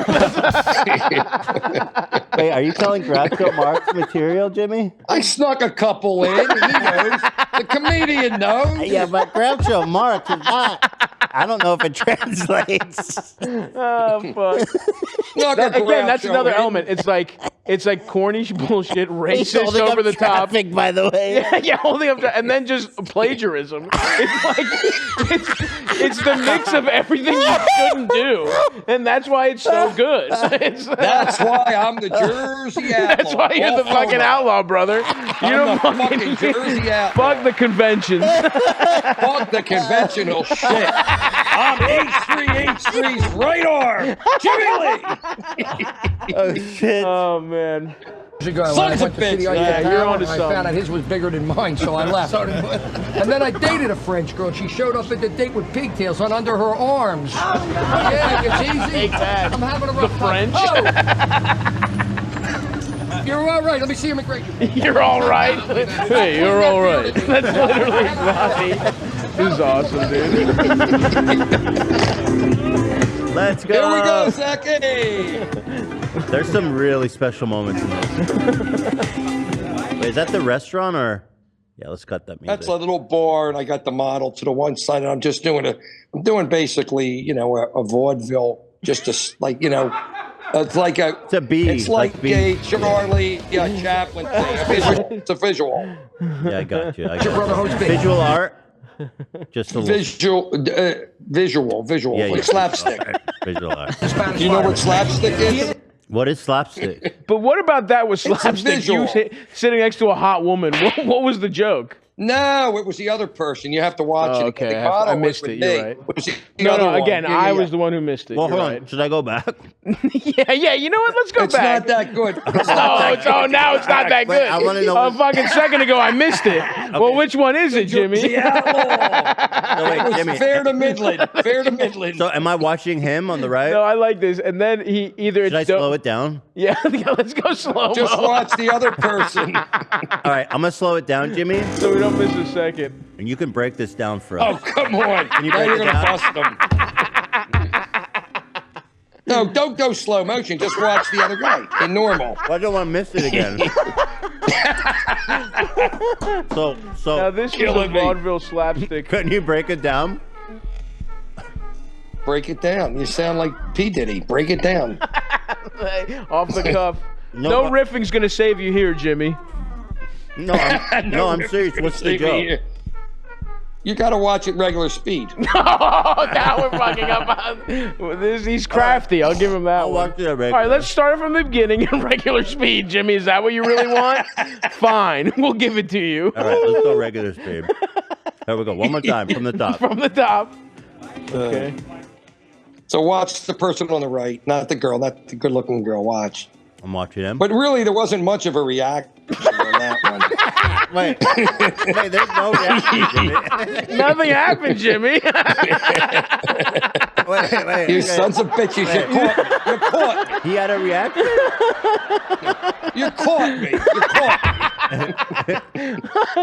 Wait, are you telling Groucho Marx material, Jimmy? I snuck a couple in. He knows. The comedian knows. Yeah, but Groucho Marx is not. I don't know if it translates. Oh fuck. Again, that's another element. It's like corny bullshit, racist, over the top. By the way. Yeah, holding up, and then just plagiarism. It's like it's the mix of everything you shouldn't do, and that's why it's so good. That's why I'm the Jersey Apple. That's why you're the fucking outlaw, brother. You don't fucking Jersey Apple. Fuck the conventions. Fuck the conventional shit. I'm H3H3's radar. Jimmy Lee. Oh shit. Oh man. Sons of bitches. You're on to I something. found out his was bigger than mine, so I left. And then I dated a French girl. She showed up at the date with pigtails on under her arms. Yeah, it's easy. I'm having a rough time. French? Oh. You're all right. Let me see your immigration. You're all right. Hey, you're all right. That's literally Rodney. This is awesome, dude. Let's go. Here we go, Zachy. There's some really special moments in this. Wait, is that the restaurant or? Yeah, let's cut that music. That's a little bar, and I got the model to the one side, and I'm just doing I'm doing basically, a vaudeville, just it's like a B. It's like B. a Charlie Chaplin thing. It's a visual. Yeah, I got you. brother Visual art. Just a visual, Yeah, like slapstick. Visual art. Do you know what slapstick is? What is slapstick? But what about that with a slapstick? You visual. sitting next to a hot woman. What was the joke? No, it was the other person. You have to watch it. Okay, The model I missed was it. with You're me. right. It was the No, other no. one. Again, Yeah, I yeah. was the one who missed it. Well, You're hold on. right. Should I go back? Yeah. You know what? Let's go It's back. not that good. It's Oh, not that good. now it's not that Wait, good. I wanna know A what- fucking second ago, I missed it. Well, which one is it, Jimmy? No, wait, It was Jimmy. fair to Midland. Fair to Midland. So am I watching him on the right? No, I like this. And then he either Should I slow it down? Yeah, let's go slow. Just watch the other person. All right, I'm gonna slow it down, Jimmy, so we don't miss a second. and you can break this down for us. Oh, come on. Can you Now break you're it going to down? bust them. No, don't go slow motion. Just watch the other guy in normal. Well, I don't want to miss it again. so Now this is a Killing me. vaudeville slapstick. couldn't you break it down? Break it down. You sound like P. Diddy. Break it down. Off the cuff. No, No but- riffing's gonna save you here, Jimmy. No, I'm serious. What's the joke? You got to watch it regular speed. Oh, now we're fucking up. He's crafty. I'll give him that I'll one. watch it at All right, regular. let's start from the beginning in regular speed, Jimmy. Is that what you really want? Fine, we'll give it to you. All right, let's go regular speed. There we go. One more time from the top. From the top. Okay. So watch the person on the right, not the girl, not the good-looking girl. Watch. I'm watching him. But really, there wasn't much of a reaction on that one. Wait, there's no reaction, Jimmy. Nothing happened, Jimmy. wait. You sons of bitches, you're caught. You're caught. He had a reaction? You caught me. You're caught.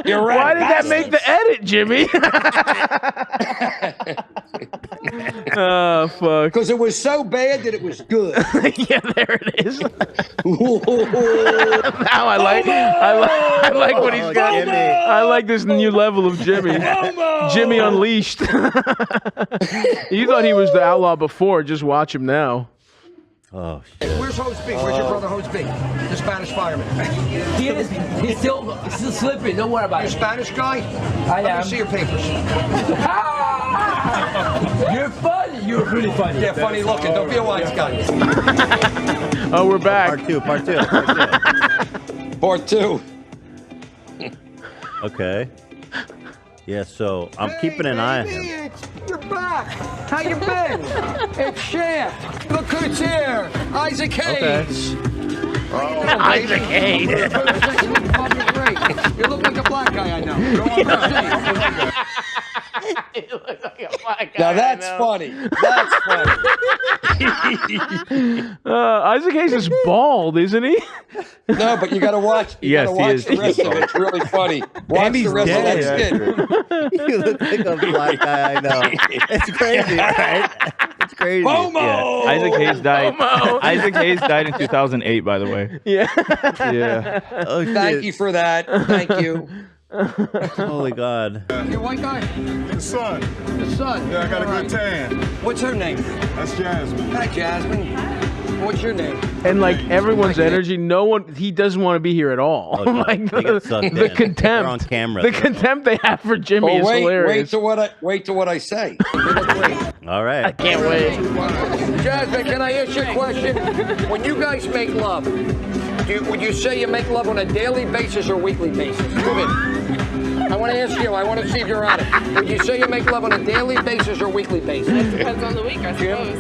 You're right. Why did that make the edit, Jimmy? Oh, fuck. Because it was so bad that it was good. Yeah, there it is. Now I like what he's got. Jimmy. I like this new level of Jimmy. Jimmy Unleashed. You thought he was the outlaw before. Just watch him now. Oh, shit. Where's Hose B? Where's your brother Hose B? The Spanish fireman. He's still slipping. Don't worry about You're a it. Spanish guy? I Let am. me see your papers. You're funny. You're really funny. Yeah, funny looking. Don't be a wise guy. Oh, we're back. Part two. Part two. Okay. Yeah, so I'm keeping an eye on him. You're back. How you been? It's Shaft. Look who's here. Isaac Hayes. Isaac Hayes. You look like a black guy I know. Go on, Now that's funny. That's funny. Isaac Hayes is bald, isn't he? No, but you got to watch. You Yes, got to he watch is. the rest of it. It's really funny. Watch the rest of that skit. You look like a black guy I know. It's crazy, right? It's crazy. Homo! Isaac Hayes died. Homo. Isaac Hayes died in 2008, by the way. Yeah. Yeah. Oh, Thank shit. you for that. Thank you. Holy God. You a white guy? The sun. The son. Yeah, I got a All good right. tan. What's her name? That's Jasmine. Hi, Jasmine. What's your name? And like everyone's energy, no one, he doesn't want to be here at all. Oh, no. Like They get sucked the in. contempt. They're on camera. The contempt they have for Jimmy Oh, is wait hilarious. till what I say. You look great. All right. Can't wait. Jasmine, can I ask you a question? When you guys make love, would you say you make love on a daily basis or weekly basis? Move in. I want to ask you. I want to see if you're on it. Would you say you make love on a daily basis or weekly basis? Depends on the week, I suppose.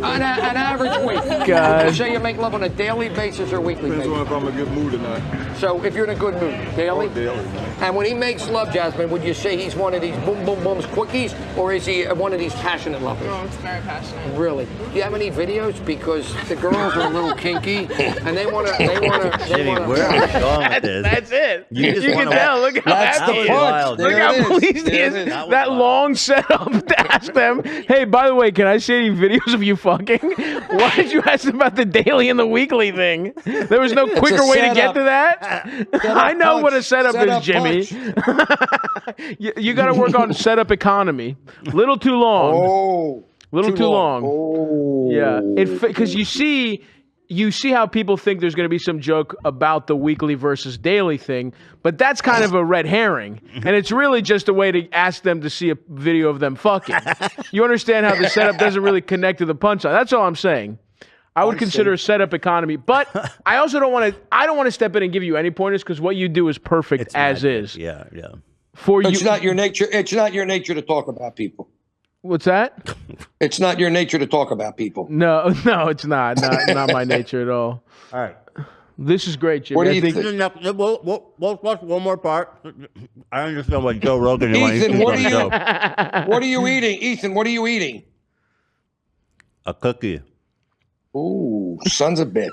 An average week. God. Would you say you make love on a daily basis or weekly Depends basis? on if I'm in a good mood or not. So if you're in a good mood, daily? Daily. And when he makes love, Jasmine, would you say he's one of these boom, boom, booms quickies, or is he one of these passionate lovers? Oh, it's very passionate. Really? Do you have any videos? Because the girls are a little kinky, and they want to. Jimmy, where are we going with this? That's it. You just can wanna- tell. Look how That's happy the he is. punch. wild. Look There how it is. pleased he There is. it is. That was That wild. long setup to ask them, hey, by the way, can I see any videos of you fucking? Why did you ask about the daily and the weekly thing? There was no quicker way to get setup. to that. I know what a setup Setup is, Jimmy. punch. You got to work on setup economy. Little too long. Oh. Little too long. Oh. Yeah, because you see how people think there's going to be some joke about the weekly versus daily thing, but that's kind of a red herring, and it's really just a way to ask them to see a video of them fucking. You understand how the setup doesn't really connect to the punchline? That's all I'm saying. I would consider a setup economy, but I also don't want to. I don't want to step in and give you any pointers because what you do is perfect It's as magic. is. Yeah. It's not your nature. It's not your nature to talk about people. What's that? It's not your nature to talk about people. No, it's not. Not my nature at all. All right. This is great, Jimmy. What do you think? We'll watch one more part. I understand what Joe Rogan. Ethan, what are you eating? Ethan, what are you eating? A cookie. Ooh, son's a bitch.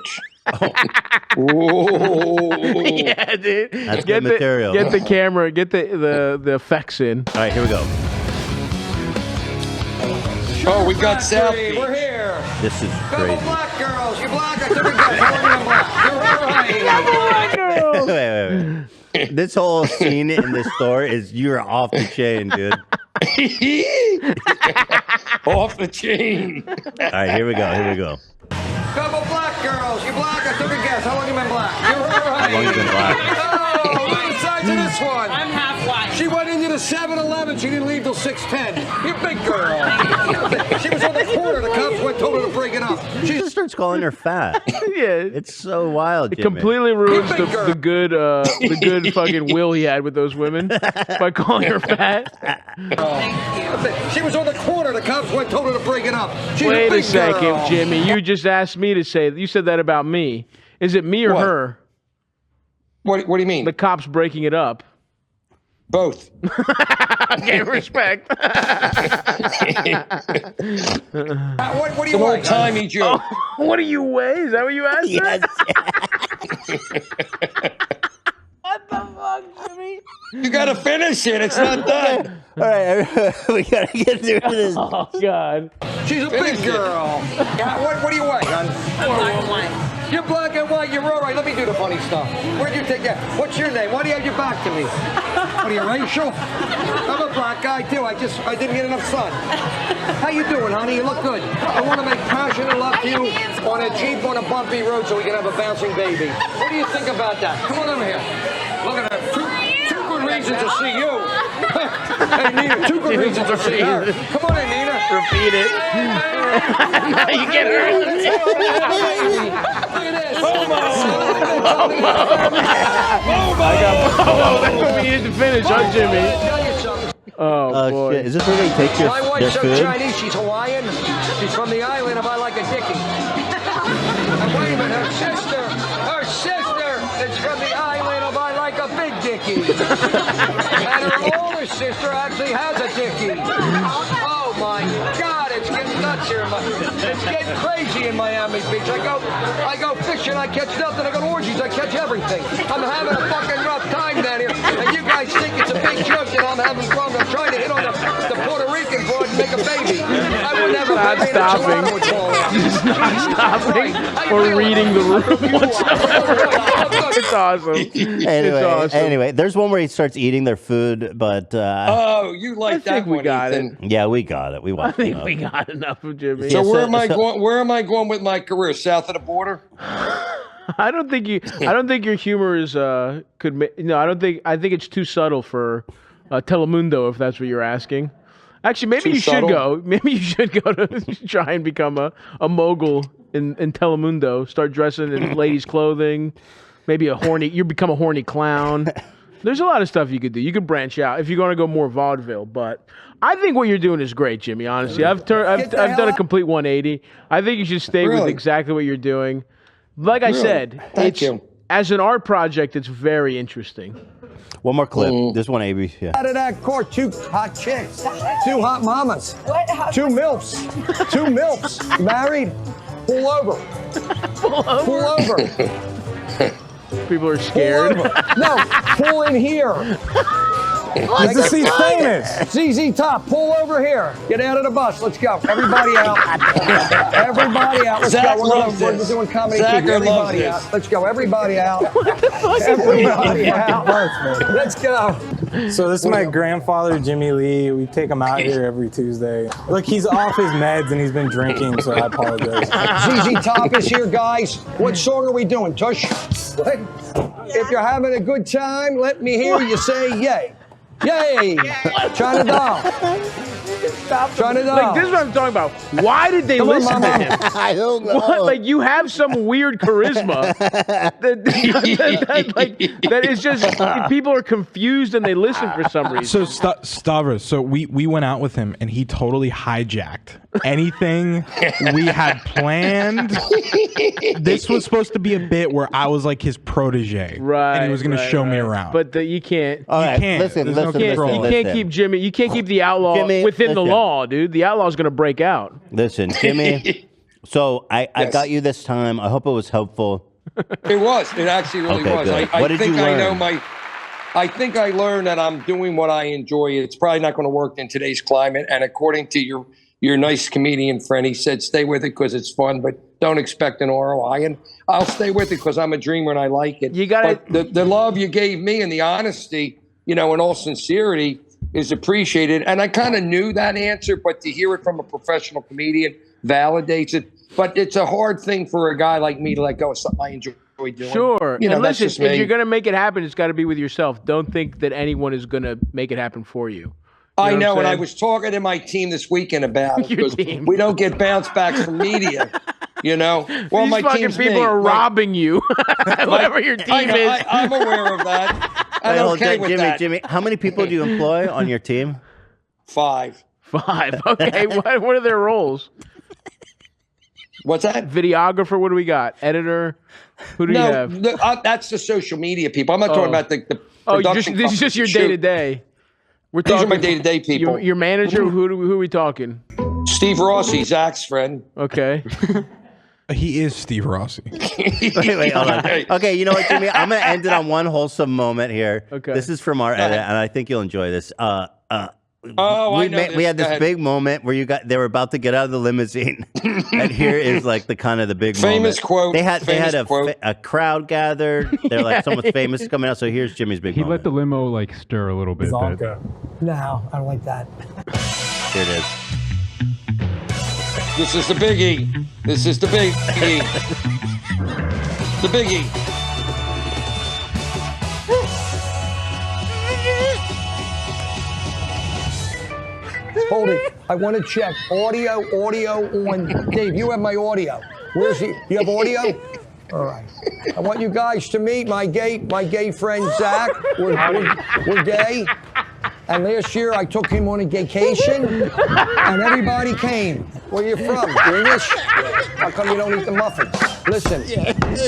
Ooh. Yeah, dude. That's good material. Get the camera. Get the effects in. All right, here we go. Oh, we got South. We're here. This is crazy. Black girls. You black? I took a guess. You're right. Wait. This whole scene in this store is you're off the chain, dude. Off the chain. All right, here we go. Couple black girls. You black? I took a guess. How long you been black? You're right. How long you been black? Oh, look at the size of this one. I'm half white. She went into the 7-Eleven. She didn't leave till 6:10. You big girl. She was on the corner. The cops told her to break it up. She just starts calling her fat. Yeah, it's so wild. It Jimmy. completely ruins the good fucking will he had with those women by calling her fat. She was on the corner. The cops told her to break it up. She's Wait a big a second, girl. Jimmy. You just asked me to say. You said that about me. Is it me or What? her? What do you mean? The cops breaking it up. Both. Okay, respect. What do you The more want? time he joke. Oh, what do you weigh? Is that what you asked? Yes. What the fuck, Jimmy? You gotta finish it. It's not done. All right, we gotta get through this. Oh God. She's a big girl. What do you weigh, hon? I'm black and white. You're black and white. You're all right. Let me do the funny stuff. Where'd you take that? What's your name? Why do you have your back to me? What are you, racial? I'm a black guy too. I didn't get enough sun. How you doing, honey? You look good. I want to make passionate love to you on a Jeep on a bumpy road so we can have a bouncing baby. What do you think about that? Come on over here. Look at that. Two good reasons to see you. Hey, Nina, two good reasons to see her. Come on in, Nina. Repeat it. You get her. Look at this. That's what we needed to finish, huh, Jimmy? Oh, boy. Shit. Is this where they take My their wife's so food? Chinese, she's Hawaiian. She's from the island of I Like a Dickie. And wait a minute, her sister is from the island of I Like a Big Dickie. And her older sister actually has a Dickie. Oh my God, it's getting nuts here. It's getting crazy in Miami Beach. I go fishing, I catch nothing. I go to orgies, I catch everything. I'm having a fucking rough time down here. And you guys think it's a big joke that I'm having fun. I'm trying to hit on the Puerto Rican broad and make a baby. I would never Not stopping. He's not stopping or reading the room whatsoever. It's awesome. Anyway, there's one where he starts eating their food, but Oh, you like that we one, got Ethan. yeah, we got it. We I watched think it. we got enough of Jimmy. So Yeah, where am I going? Where am I going with my career? South of the border? I don't think your humor is I think it's too subtle for Telemundo, if that's what you're asking. Actually, maybe you should go. Maybe you should go to try and become a mogul in Telemundo. Start dressing in ladies' clothing. Maybe you become a horny clown. There's a lot of stuff you could do. You could branch out if you're going to go more vaudeville. But I think what you're doing is great, Jimmy. Honestly, I've done a complete 180. I think you should stay with exactly what you're doing. Like I said, as an art project, it's very interesting. One more clip. This one, AB. Yeah. Out of that court, 2 hot chicks, 2 hot mamas, 2 milfs, 2 milfs, married, pull over. Pull over. People are scared. Pull over. No, pull in here. It's the seat famous. ZZ Top, pull over here. Get out of the bus. Let's go. Everybody out. Everybody out. Let's Zach go. loves We're this. doing comedy. Zach TV. Everybody loves out. Let's go. Everybody out. Everybody out. Let's go. So this is my grandfather, Jimmy Lee. We take him out here every Tuesday. Look, he's off his meds and he's been drinking, so I apologize. ZZ Top is here, guys. What song are we doing, Tush? What? If you're having a good time, let me hear you say yay. Yay! China Doll. stopped him? Trying to know. Like, this is what I'm talking about. Why did they listen to him? I don't know. What? Like, you have some weird charisma that is just people are confused and they listen for some reason. So Stavros, so we went out with him and he totally hijacked anything we had planned. This was supposed to be a bit where I was like his protege, right? And he was going to show me around. But you can't. All right, you can't. Listen, There's no listen, control. You can't keep Jimmy. You can't keep the outlaw Jimmy, within the listen. law, dude. The outlaw's going to break out. Listen, Jimmy. So I got you this time. I hope it was helpful. It was. It actually really Okay, was. good. I What did think you I learn? know I think I learned that I'm doing what I enjoy. It's probably not going to work in today's climate. And according to your nice comedian friend, he said, stay with it because it's fun, but don't expect an ROI. And I'll stay with it because I'm a dreamer and I like it. You got the love you gave me and the honesty, in all sincerity, is appreciated. And I kind of knew that answer, but to hear it from a professional comedian validates it. But it's a hard thing for a guy like me to let go of something I enjoy doing. Sure. And And that's listen, just me. if you're going to make it happen, it's got to be with yourself. Don't think that anyone is going to make it happen for you. I what know, I'm and I saying? was talking to my team this weekend about it Your because team. we don't get bounce backs from media. Well, These my fucking team's people me. are robbing you. Whoever your team is. I'm aware of that. I'm Wait, hold okay on, with Jimmy, that. Jimmy, how many people do you employ on your team? 5. 5. Okay. What are their roles? What's that? Videographer. What do we got? Editor. Who do you have? That's the social media people. I'm not talking about the production. This is just your companies. day to day. We're These talking are my day-to-day people. Your manager. Who are we talking? Steve Rossi, Zach's friend. Okay. He is Steve Rossi. Wait, hold on. Okay, you know what, Jimmy? I'm going to end it on one wholesome moment here. Okay. This is from our edit, and I think you'll enjoy this. I know this. We had Go this ahead. big moment where they were about to get out of the limousine, and here is like the kind of the big Famous moment. quote. They had Famous quote. a crowd gathered. They're like someone's famous is coming out. So here's Jimmy's big He moment. let the limo like stir a little bit. Zonka. No, I don't like that. Here it is. This is the biggie. This is the biggie. The biggie. Hold it. I want to check audio on. Dave, you have my audio. Where's he? You have audio? All right. I want you guys to meet my gay friend Zach. We're gay. And last year I took him on a vacation, and everybody came. Where you from? English? How come you don't eat the muffins? Listen,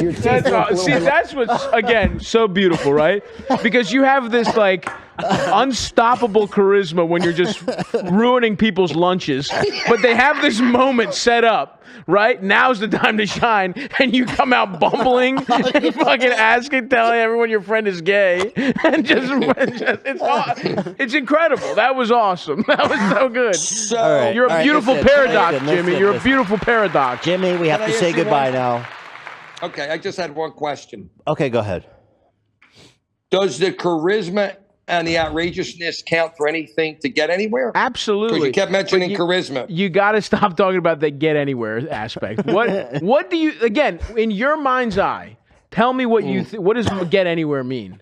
your teeth look a little See, bit- that's what's again so beautiful, right? Because you have this like unstoppable charisma when you're just ruining people's lunches, but they have this moment set up. Right? Now's the time to shine, and you come out bumbling and fucking telling everyone your friend is gay, and it's incredible. That was awesome. That was so good. So, You're a beautiful paradox, Jimmy. You're a listen. beautiful paradox. Jimmy, we have Can to I say ask you goodbye one? now. Okay, I just had one question. Okay, go ahead. Does the charisma and the outrageousness count for anything to get anywhere? Absolutely. Because you kept mentioning But charisma. You got to stop talking about the get anywhere aspect. What do you, again, in your mind's eye, tell me what you what does get anywhere mean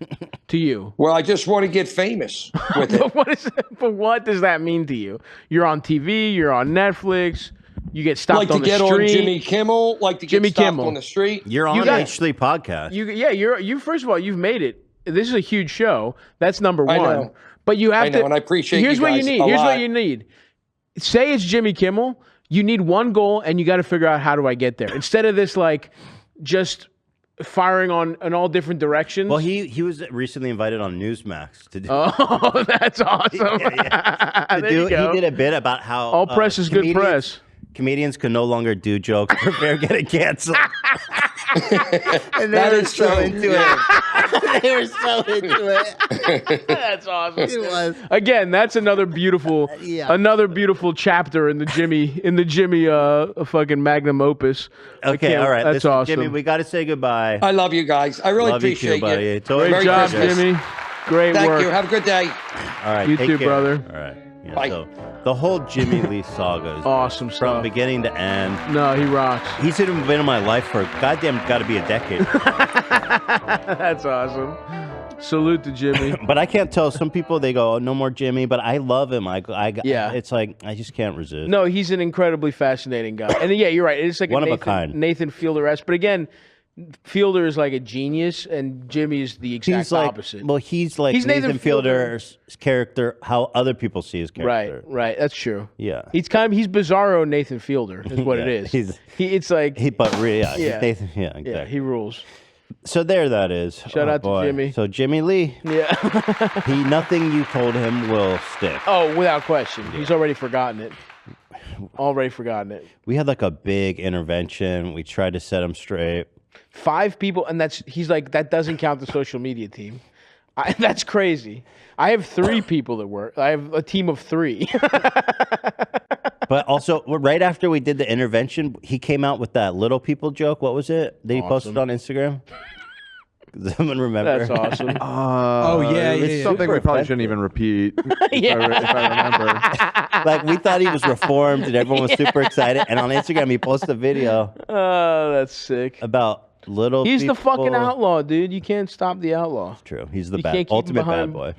to you? Well, I just want to get famous with it. But what does that mean to you? You're on TV, you're on Netflix, you get stopped Like to on the get street. on Jimmy Kimmel, like to Jimmy get stopped Kimmel. on the street. You're on got- H3 podcast. You first of all, you've made it. This is a huge show. That's number I one. know. But you have I know, to. and I appreciate Here's you what you guys need. a Here's lot. what you need. Say it's Jimmy Kimmel. You need one goal, and you got to figure out how do I get there. Instead of this, like, just firing in all different directions. Well, he was recently invited on Newsmax to do. Oh, that's awesome. There you go. He did a bit about how All press is good press. Comedians can no longer do jokes for fear of getting canceled. And they That were is so true. into it. They were so into it. That's awesome. It was. Again, that's another beautiful, Yeah. another beautiful chapter in the Jimmy fucking magnum opus. Okay, all right. That's Listen, awesome. Jimmy, we got to say goodbye. I love you guys. I really Love you appreciate too, buddy. It's always Great Merry job, Christmas. Jimmy. Great Thank work. you. Have a good day. All right. You take too, care. brother. All right. Yeah, Bye. so the whole Jimmy Lee saga is Awesome from stuff. beginning to end. No, he rocks. He's been in my life for goddamn got to be a decade. That's awesome. Salute to Jimmy. But I can't tell. Some people they go, oh, no more Jimmy. But I love him. Yeah. It's like I just can't resist. No, he's an incredibly fascinating guy. And yeah, you're right. It's like One a of a Nathan, kind. Nathan Fielder-esque. But again, Fielder is like a genius, and Jimmy is the exact opposite. Well, he's like Nathan Fielder's character, how other people see his character. Right. That's true. Yeah. He's Bizarro Nathan Fielder is what it is. He's like. But really, yeah. Yeah. Nathan, yeah, exactly. Yeah, he rules. So there that is. Shout out to Jimmy. So Jimmy Lee. Yeah. Nothing you told him will stick. Oh, without question. He's already forgotten it. Already forgotten it. We had like a big intervention. We tried to set him straight. 5 people, and he's like, that doesn't count the social media team. That's crazy. I have 3 people that work. I have a team of 3. But also, right after we did the intervention, he came out with that little people joke. What was it? Did he post it on Instagram? Does someone remember? That's awesome. It's something we probably shouldn't even repeat. if I remember. Like, we thought he was reformed and everyone was super excited. And on Instagram, he posted a video. Oh, that's sick. About little He's people. the fucking outlaw, dude. You can't stop the outlaw. It's true. He's the You can't keep him ultimate bad behind- boy.